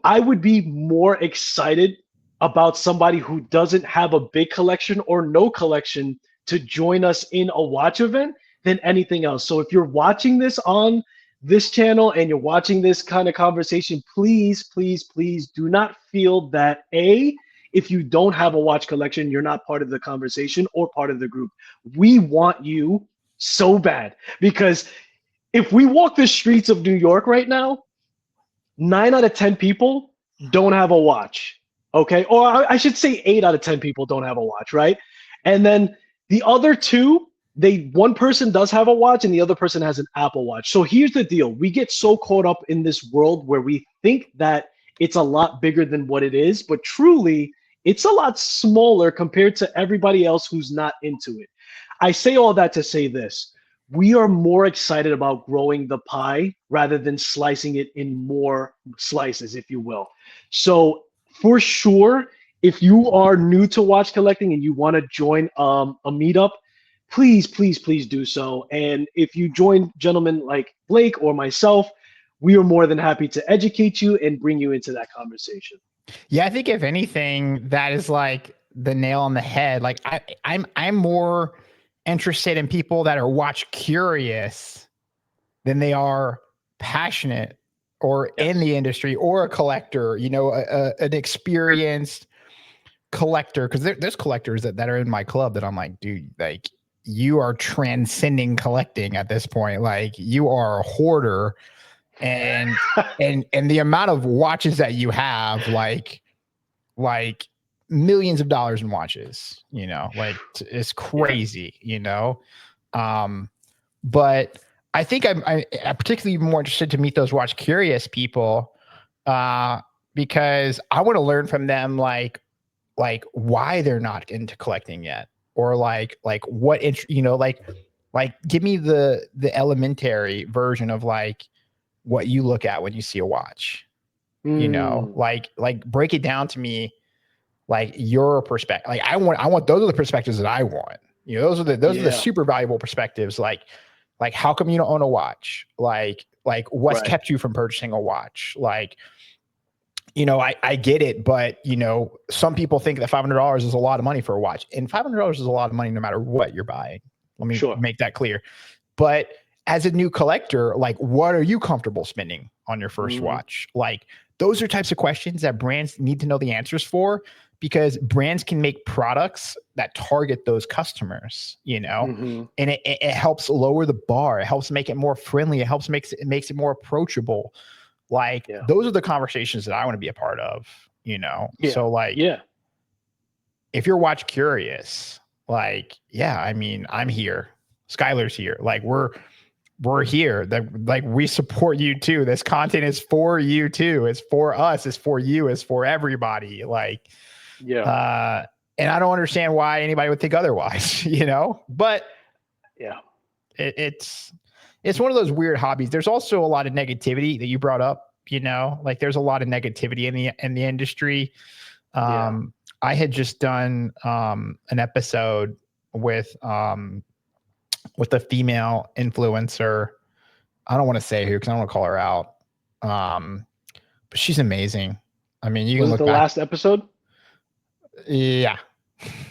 I would be more excited about somebody who doesn't have a big collection or no collection to join us in a watch event than anything else. So if you're watching this on this channel and you're watching this kind of conversation, please, please, please do not feel that if you don't have a watch collection, you're not part of the conversation or part of the group. We want you so bad, because if we walk the streets of New York right now, 9 out of 10 people don't have a watch. Okay. Or I should say 8 out of 10 people don't have a watch. Right. And then the other two, one person does have a watch and the other person has an Apple Watch. So here's the deal. We get so caught up in this world where we think that it's a lot bigger than what it is, but truly it's a lot smaller compared to everybody else who's not into it. I say all that to say this. We are more excited about growing the pie rather than slicing it in more slices, if you will. So for sure, if you are new to watch collecting and you want to join a meetup, please do so. And if you join gentlemen like Blake or myself, we are more than happy to educate you and bring you into that conversation. Yeah, I think if anything, that is like the nail on the head. Like I'm more interested in people that are watch curious than they are passionate or Yes. in the industry or a collector, you know, an experienced collector. Cause there's collectors that are in my club that I'm like, dude, like you are transcending collecting at this point. Like you are a hoarder and the amount of watches that you have, like millions of dollars in watches, you know, like it's crazy, you know? But I think I'm particularly more interested to meet those watch curious people, because I want to learn from them, like why they're not into collecting yet, or like what, you know, like give me the elementary version of like what you look at when you see a watch, you know, like break it down to me, like your perspective. Like I want those are the perspectives that I want. You know, those are the super valuable perspectives. Like how come you don't own a watch? Like what's kept you from purchasing a watch? Like, you know, I get it, but you know, some people think that $500 is a lot of money for a watch, and $500 is a lot of money no matter what you're buying. Let me make that clear. But as a new collector, like what are you comfortable spending on your first watch? Like those are types of questions that brands need to know the answers for, because brands can make products that target those customers, you know, and it helps lower the bar. It helps make it more friendly. It helps makes it more approachable. Like those are the conversations that I want to be a part of, you know? So like, if you're watch curious, like, yeah, I mean, I'm here. Skylar's here. Like we're here. That like we support you too. This content is for you too. It's for us. It's for you. It's for everybody. Like, and I don't understand why anybody would think otherwise, you know, but it's one of those weird hobbies. There's also a lot of negativity that you brought up, you know, like there's a lot of negativity in the industry. I had just done an episode with a female influencer. I don't want to say who, because I don't want to call her out. But she's amazing. I mean, you can look back. Was it the last episode? Yeah.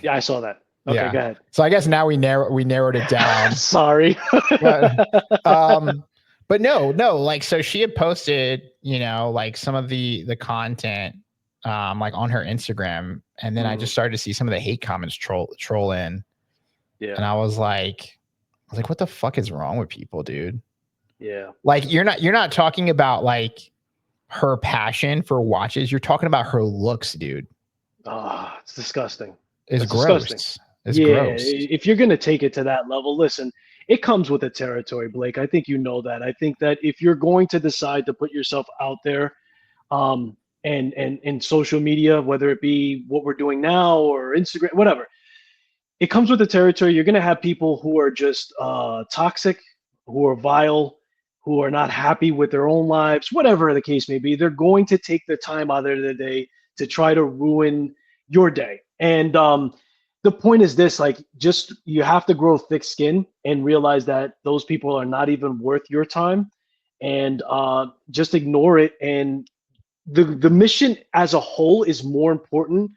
Yeah, I saw that. Okay, go ahead. So I guess now we narrowed it down. Sorry. But no, like, so she had posted, you know, like some of the content, like on her Instagram. And then I just started to see some of the hate comments troll in. Yeah. And I was like, what the fuck is wrong with people, dude? Yeah. Like you're not talking about like her passion for watches. You're talking about her looks, dude. Oh, it's disgusting. It's gross. Disgusting. It's gross. If you're going to take it to that level, listen, it comes with the territory, Blake. I think you know that. I think that if you're going to decide to put yourself out there, and in social media, whether it be what we're doing now or Instagram, whatever, it comes with the territory. You're going to have people who are just toxic, who are vile, who are not happy with their own lives, whatever the case may be. They're going to take the time out of their day to try to ruin your day. And the point is this, like, just you have to grow thick skin and realize that those people are not even worth your time, and just ignore it. And the mission as a whole is more important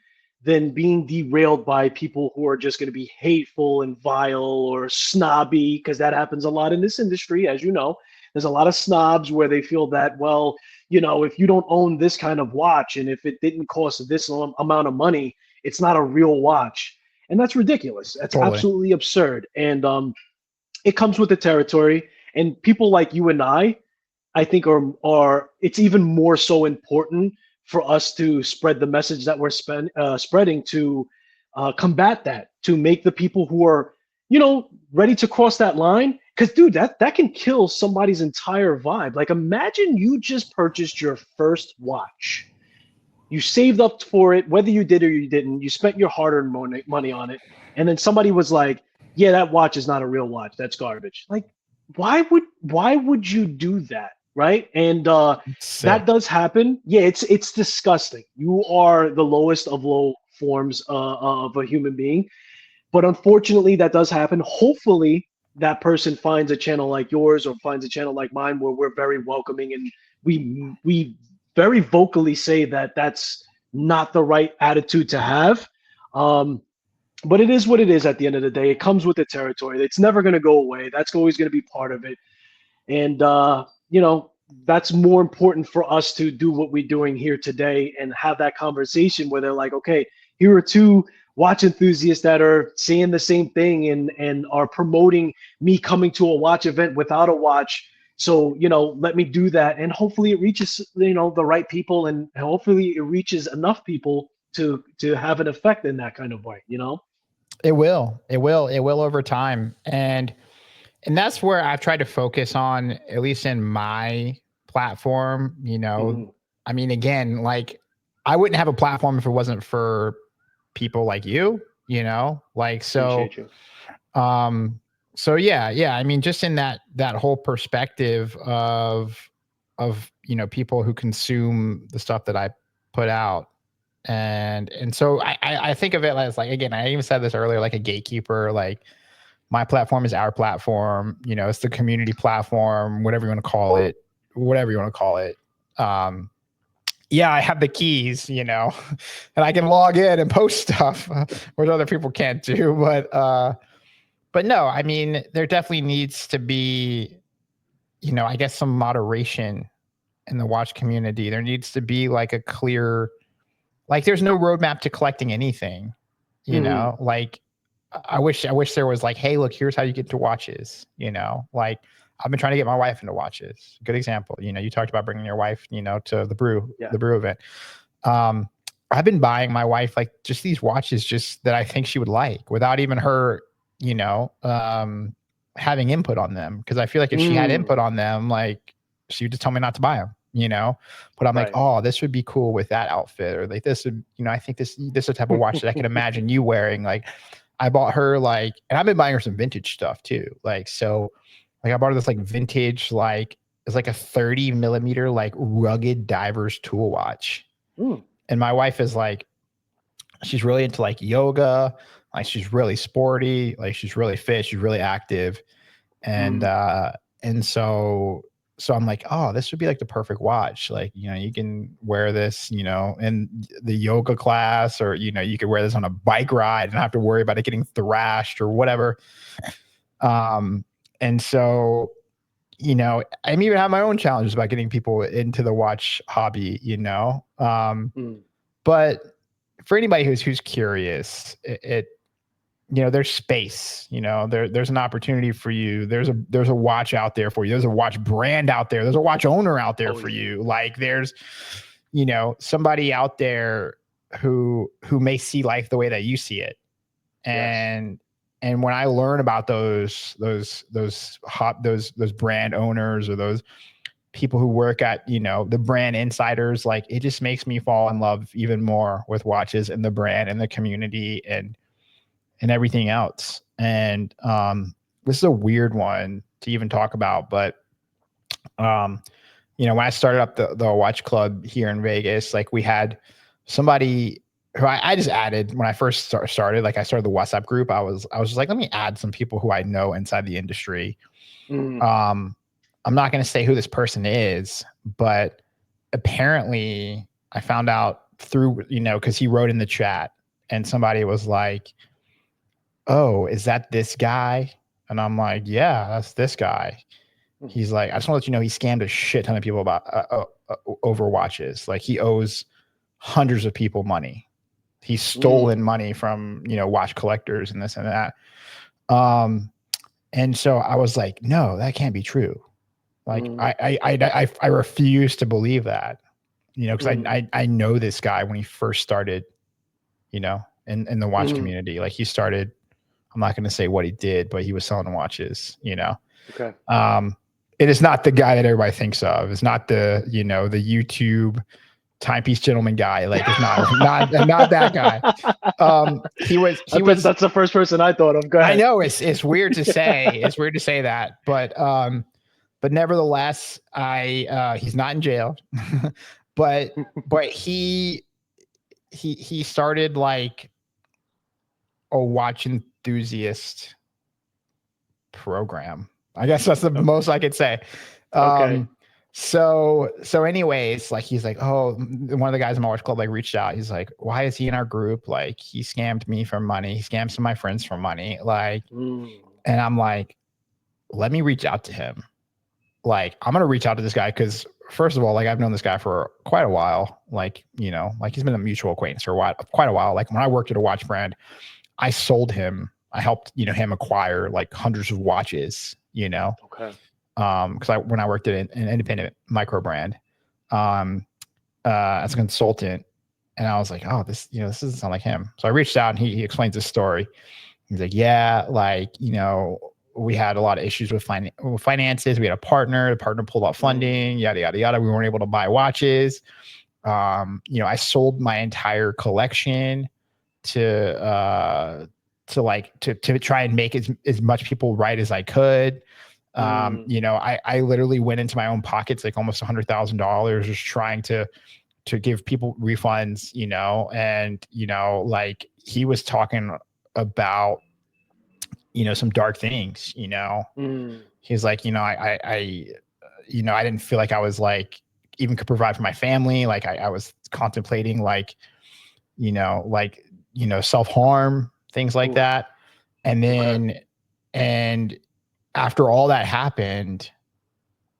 than being derailed by people who are just going to be hateful and vile or snobby, because that happens a lot in this industry. As you know, there's a lot of snobs where they feel that, well, you know, if you don't own this kind of watch and if it didn't cost this amount of money, it's not a real watch. And that's ridiculous. That's absolutely absurd. And it comes with the territory. And people like you and I think are it's even more so important for us to spread the message that we're spreading to combat that, to make the people who are, you know, ready to cross that line. Because, dude, that can kill somebody's entire vibe. Like, imagine you just purchased your first watch. You saved up for it, whether you did or you didn't. You spent your hard-earned money on it. And then somebody was like, yeah, that watch is not a real watch. That's garbage. Like, why would you do that? Right. And that does happen. Yeah, it's disgusting. You are the lowest of low forms of a human being. But unfortunately, that does happen. Hopefully, that person finds a channel like yours or finds a channel like mine where we're very welcoming and we very vocally say that that's not the right attitude to have. But it is what it is at the end of the day. It comes with the territory. It's never going to go away. That's always going to be part of it. And, that's more important for us to do what we're doing here today and have that conversation where they're like, okay, here are two watch enthusiasts that are saying the same thing and are promoting me coming to a watch event without a watch. So, let me do that. And hopefully it reaches, the right people, and hopefully it reaches enough people to have an effect in that kind of way, It will over time. And that's where I've tried to focus on, at least in my platform, I mean, again, like I wouldn't have a platform if it wasn't for people like you, like, so, so yeah. I mean, just in that whole perspective of, people who consume the stuff that I put out. And so I think of it as like, again, I even said this earlier, like a gatekeeper, like my platform is our platform, it's the community platform, whatever you want to call it. Yeah, I have the keys, and I can log in and post stuff, which other people can't do. But no, I mean, there definitely needs to be, I guess some moderation in the watch community. There needs to be like a clear, like there's no roadmap to collecting anything, like I wish there was like, hey, look, here's how you get to watches, like I've been trying to get my wife into watches. Good example. You talked about bringing your wife, to the brew event. I've been buying my wife like just these watches just that I think she would like without even her, having input on them. Cause I feel like if she had input on them, like she would just tell me not to buy them, but I'm like, oh, this would be cool with that outfit. Or like this would, I think this is the type of watch that I can imagine you wearing. Like I bought her like, and I've been buying her some vintage stuff too. Like, so like I bought her this like vintage, like it's like a 30 millimeter, like rugged diver's tool watch. And my wife is like, she's really into like yoga. Like she's really sporty. Like she's really fit. She's really active. And so I'm like, oh, this would be like the perfect watch. Like, you can wear this, in the yoga class, or, you could wear this on a bike ride and not have to worry about it getting thrashed or whatever. And so, I even have my own challenges about getting people into the watch hobby, but for anybody who's curious, there's space, there's an opportunity for you. There's a watch out there for you. There's a watch brand out there. There's a watch owner out there for you. Like there's, somebody out there who may see life the way that you see it. And when I learn about those brand owners or those people who work at, the brand insiders, like it just makes me fall in love even more with watches and the brand and the community and everything else. And this is a weird one to even talk about, but when I started up the watch club here in Vegas, like we had somebody who I just added when I first started, like I started the WhatsApp group. I was just like, let me add some people who I know inside the industry. I'm not going to say who this person is, but apparently I found out through, cause he wrote in the chat and somebody was like, oh, is that this guy? And I'm like, yeah, that's this guy. He's like, I just want to let you know, he scammed a shit ton of people about over watches. Like he owes hundreds of people money. He's stolen money from, watch collectors and this and that. And so I was like, no, that can't be true. Like I refuse to believe that, cause I know this guy when he first started, in the watch community. Like he started, I'm not going to say what he did, but he was selling watches, Okay. It is not the guy that everybody thinks of. It's not the, the YouTube timepiece gentleman guy. Like it's not that guy. That's the first person I thought of. Go ahead. I know it's weird to say. It's weird to say that, but nevertheless, he's not in jail, but he he started like a watch enthusiast program. I guess that's the most I could say. Okay. So anyways, like he's like, oh, one of the guys in my watch club like reached out. He's like, why is he in our group? Like he scammed me for money. He scammed some of my friends for money. Like, and I'm like, let me reach out to him. Like, I'm gonna reach out to this guy because first of all, like I've known this guy for quite a while. Like, you know, like he's been a mutual acquaintance for quite a while. Like when I worked at a watch brand, I sold him. I helped, you know, him acquire like hundreds of watches, you know. Okay. Because when I worked at an independent micro brand, as a consultant, and I was like, oh, this doesn't sound like him. So I reached out and he explains his story. He's like, yeah, like, you know, we had a lot of issues with finances. We had a partner. The partner pulled out funding, yada, yada, yada. We weren't able to buy watches. You know, I sold my entire collection to try and make as much people right as I could. You know, I literally went into my own pockets, like almost $100,000 just trying to give people refunds, you know, and, you know, like he was talking about, you know, some dark things, you know, he's like, you know, I you know, I didn't feel like I was like even could provide for my family. Like I was contemplating like, you know, self-harm, things like that. And then, and after all that happened,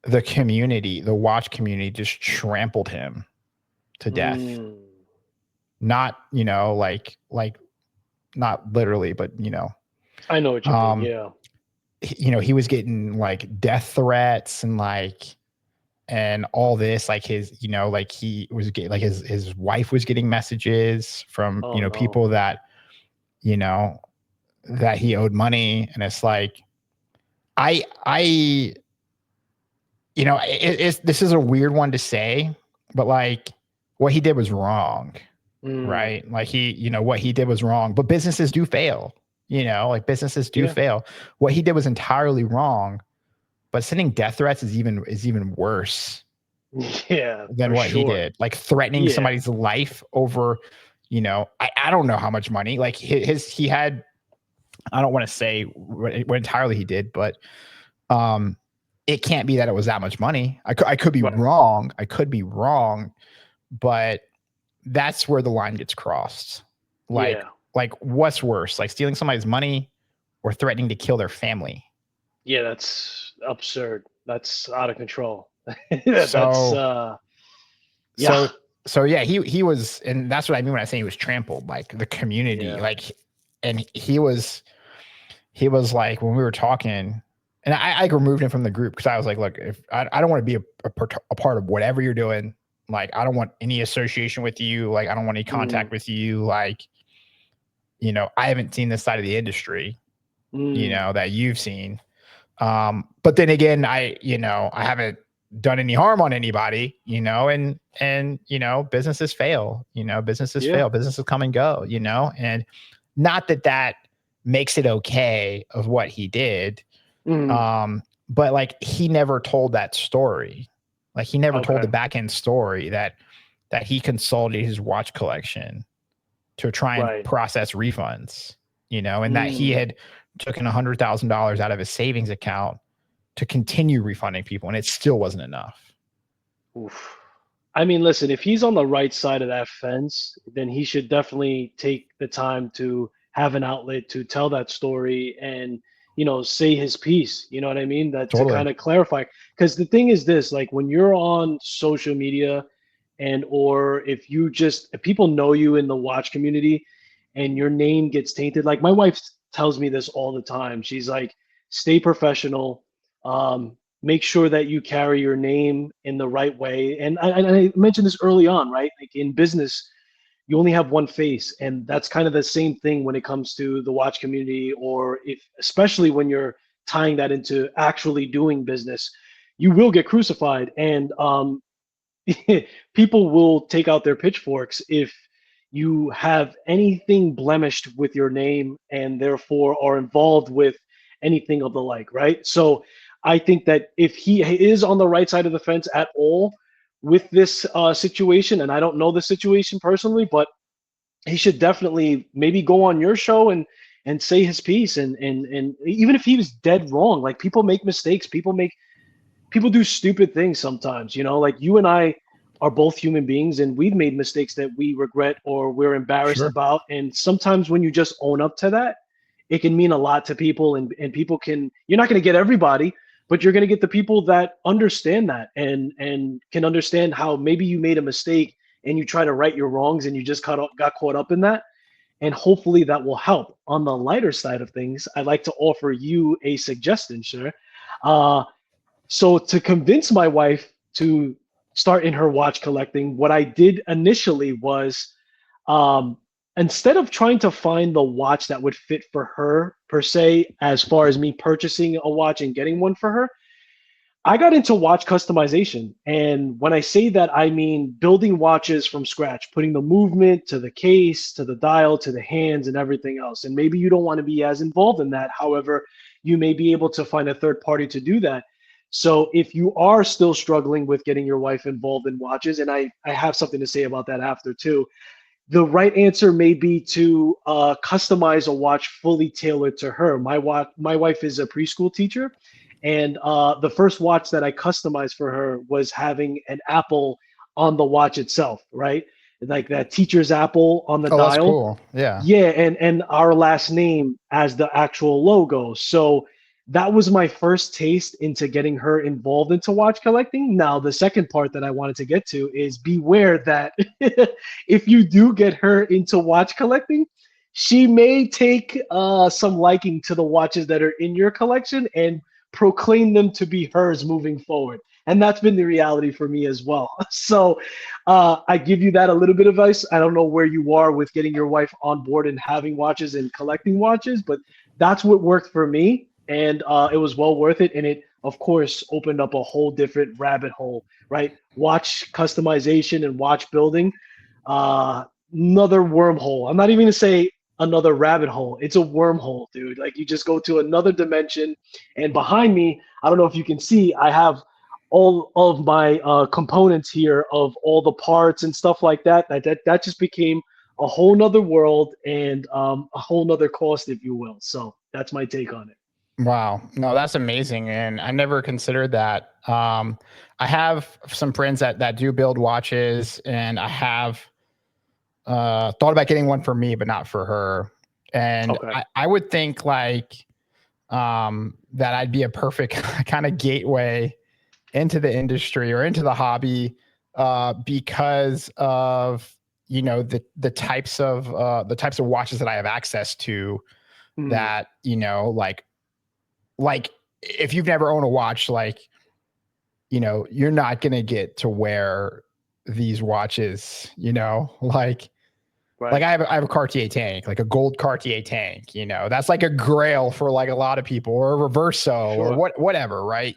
the watch community just trampled him to death. Not, you know, like not literally, but, you know, I know what you mean. Yeah. You know, he was getting like death threats and like, and all this, like his, you know, like he was getting, like his wife was getting messages from, you know, people that, you know, that he owed money. And it's like, you know, this is a weird one to say, but like what he did was wrong, right? Like you know, what he did was wrong, but businesses do fail, you know, like businesses do fail. What he did was entirely wrong, but sending death threats is even worse. Yeah. Than what he did, like threatening somebody's life over, you know, I don't know how much money, like he had, I don't want to say what entirely he did, but, it can't be that it was that much money. I could be wrong. I could be wrong, but that's where the line gets crossed. Like what's worse, like stealing somebody's money or threatening to kill their family? Yeah, that's absurd. That's out of control. So yeah, he was, and that's what I mean when I say he was trampled, like the community, like, and he was like, when we were talking, and I removed him from the group because I was like, look, if I don't want to be a part of whatever you're doing, like I don't want any association with you, like I don't want any contact with you, like, you know, I haven't seen this side of the industry, you know, that you've seen. But then again, I haven't done any harm on anybody, you know, and you know, businesses fail, you know, businesses come and go, you know, and not that makes it okay of what he did. But like he never told that story. Like he never told the back end story that he consolidated his watch collection to try and process refunds, you know, and that he had taken $100,000 out of his savings account to continue refunding people, and it still wasn't enough. Oof. I mean, listen, if he's on the right side of that fence, then he should definitely take the time to have an outlet to tell that story and, you know, say his piece. You know what I mean? That to kind of clarify. Because the thing is this, like when you're on social media and or if people know you in the watch community and your name gets tainted, like my wife tells me this all the time. She's like, stay professional. Make sure that you carry your name in the right way. And I mentioned this early on, right? Like in business, you only have one face, and that's kind of the same thing when it comes to the watch community, or especially when you're tying that into actually doing business, you will get crucified, and people will take out their pitchforks if you have anything blemished with your name and therefore are involved with anything of the like, right? So I think that if he is on the right side of the fence at all with this situation, and I don't know the situation personally, but he should definitely maybe go on your show and say his piece. And even if he was dead wrong, like people make mistakes, people do stupid things sometimes, you know, like you and I are both human beings and we've made mistakes that we regret or we're embarrassed Sure. about. And sometimes when you just own up to that, it can mean a lot to people, and people can, you're not going to get everybody, but you're going to get the people that understand that and can understand how maybe you made a mistake and you try to right your wrongs and you just got caught up in that. And hopefully that will help. On the lighter side of things, I'd like to offer you a suggestion, sure. Uh, so to convince my wife to start in her watch collecting, what I did initially was, um, instead of trying to find the watch that would fit for her per se, as far as me purchasing a watch and getting one for her, I got into watch customization. And when I say that, I mean building watches from scratch, putting the movement to the case, to the dial, to the hands, and everything else. And maybe you don't want to be as involved in that. However, you may be able to find a third party to do that. So if you are still struggling with getting your wife involved in watches, and I have something to say about that after too, the right answer may be to customize a watch fully tailored to her. My wife is a preschool teacher, and the first watch that I customized for her was having an apple on the watch itself, right? Like that teacher's apple on the Oh, that's dial. cool. Yeah. Yeah, and our last name as the actual logo. So that was my first taste into getting her involved into watch collecting. Now, the second part that I wanted to get to is beware that if you do get her into watch collecting, she may take some liking to the watches that are in your collection and proclaim them to be hers moving forward. And that's been the reality for me as well. So I give you that a little bit of advice. I don't know where you are with getting your wife on board and having watches and collecting watches, but that's what worked for me. And it was well worth it. And it, of course, opened up a whole different rabbit hole, right? Watch customization and watch building. Uh, Another wormhole. I'm not even going to say another rabbit hole. It's a wormhole, dude. Like you just go to another dimension. And behind me, I don't know if you can see, I have all of my components here of all the parts and stuff like that. That just became a whole nother world and a whole nother cost, if you will. So that's my take on it. Wow. No, that's amazing. And I never considered that. I have some friends that do build watches, and I have thought about getting one for me, but not for her. And Okay. I would think like that I'd be a perfect kind of gateway into the industry or into the hobby because of the types of watches that I have access to Mm, that like if you've never owned a watch, like you're not gonna get to wear these watches, like right. I have a Cartier tank, like a gold Cartier tank, that's like a grail for like a lot of people, or a Reverso or Sure. whatever, right?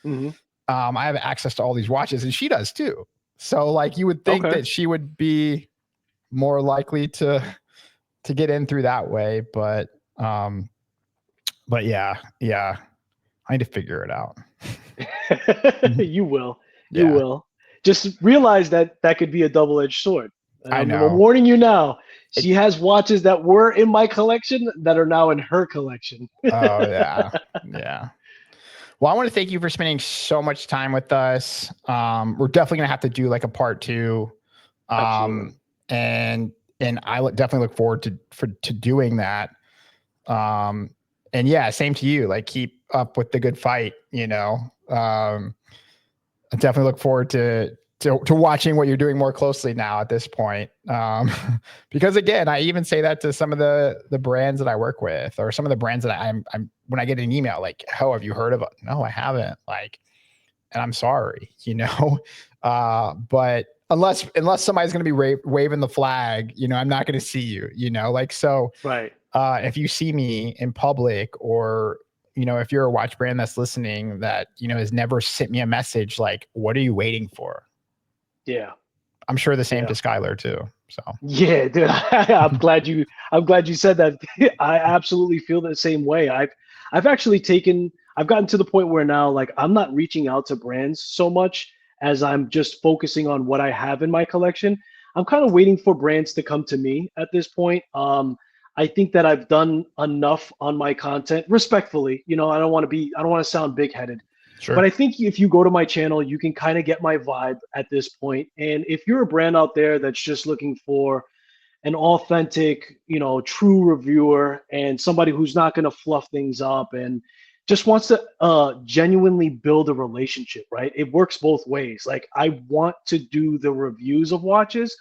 Hmm. I have access to all these watches, and she does too. So like you would think Okay. that she would be more likely to get in through that way, um but yeah, I need to figure it out. You will. You Yeah, will. Just realize that that could be a double-edged sword. And I I'm know. warning you now. She It, has watches that were in my collection that are now in her collection. oh yeah, yeah. Well, I want to thank you for spending so much time with us. We're definitely gonna have to do like a part two, Absolutely. um, and definitely look forward to doing that. Um, and yeah, same to you. Like keep up with the good fight. I definitely look forward to watching what you're doing more closely now at this point. Because again, I even say that to some of the brands that I work with, or some of the brands that I'm when I get an email like, "Oh, have you heard of it?" No, I haven't. Like, and I'm sorry, but unless somebody's going to be waving the flag, I'm not going to see you, like so. Right. If you see me in public, or if you're a watch brand that's listening that has never sent me a message, like, what are you waiting for? Yeah. I'm sure the same to Yeah. Skylar too. So Yeah, dude. I'm glad you said that. I absolutely feel the same way. I've gotten to the point where now like I'm not reaching out to brands so much as I'm just focusing on what I have in my collection. I'm kind of waiting for brands to come to me at this point. I think that I've done enough on my content, respectfully. I don't want to sound big headed, but Sure. I think if you go to my channel, you can kind of get my vibe at this point. And if you're a brand out there that's just looking for an authentic, true reviewer and somebody who's not going to fluff things up and just wants to genuinely build a relationship, right? It works both ways. Like, I want to do the reviews of watches,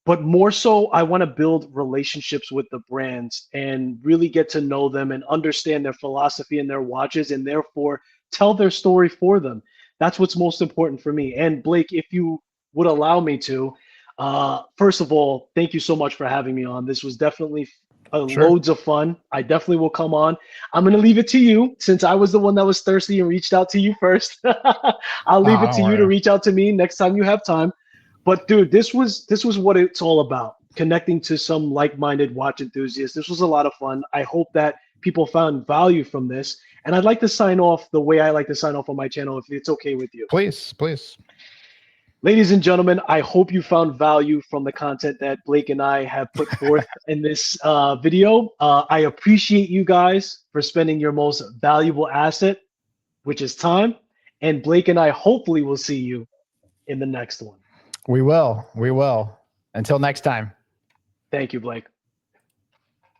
but more so, I want to build relationships with the brands and really get to know them and understand their philosophy and their watches, and therefore tell their story for them. That's what's most important for me. And Blake, if you would allow me to, first of all, thank you so much for having me on. This was definitely Sure. loads of fun. I definitely will come on. I'm going to leave it to you since I was the one that was thirsty and reached out to you first. I'll leave Oh, it don't to you to worry. reach out to me next time you have time. But dude, this was what it's all about. Connecting to some like-minded watch enthusiasts. This was a lot of fun. I hope that people found value from this. And I'd like to sign off the way I like to sign off on my channel, if it's okay with you. Please, please. Ladies and gentlemen, I hope you found value from the content that Blake and I have put forth in this video. I appreciate you guys for spending your most valuable asset, which is time. And Blake and I hopefully will see you in the next one. We will. We will. Until next time. Thank you, Blake.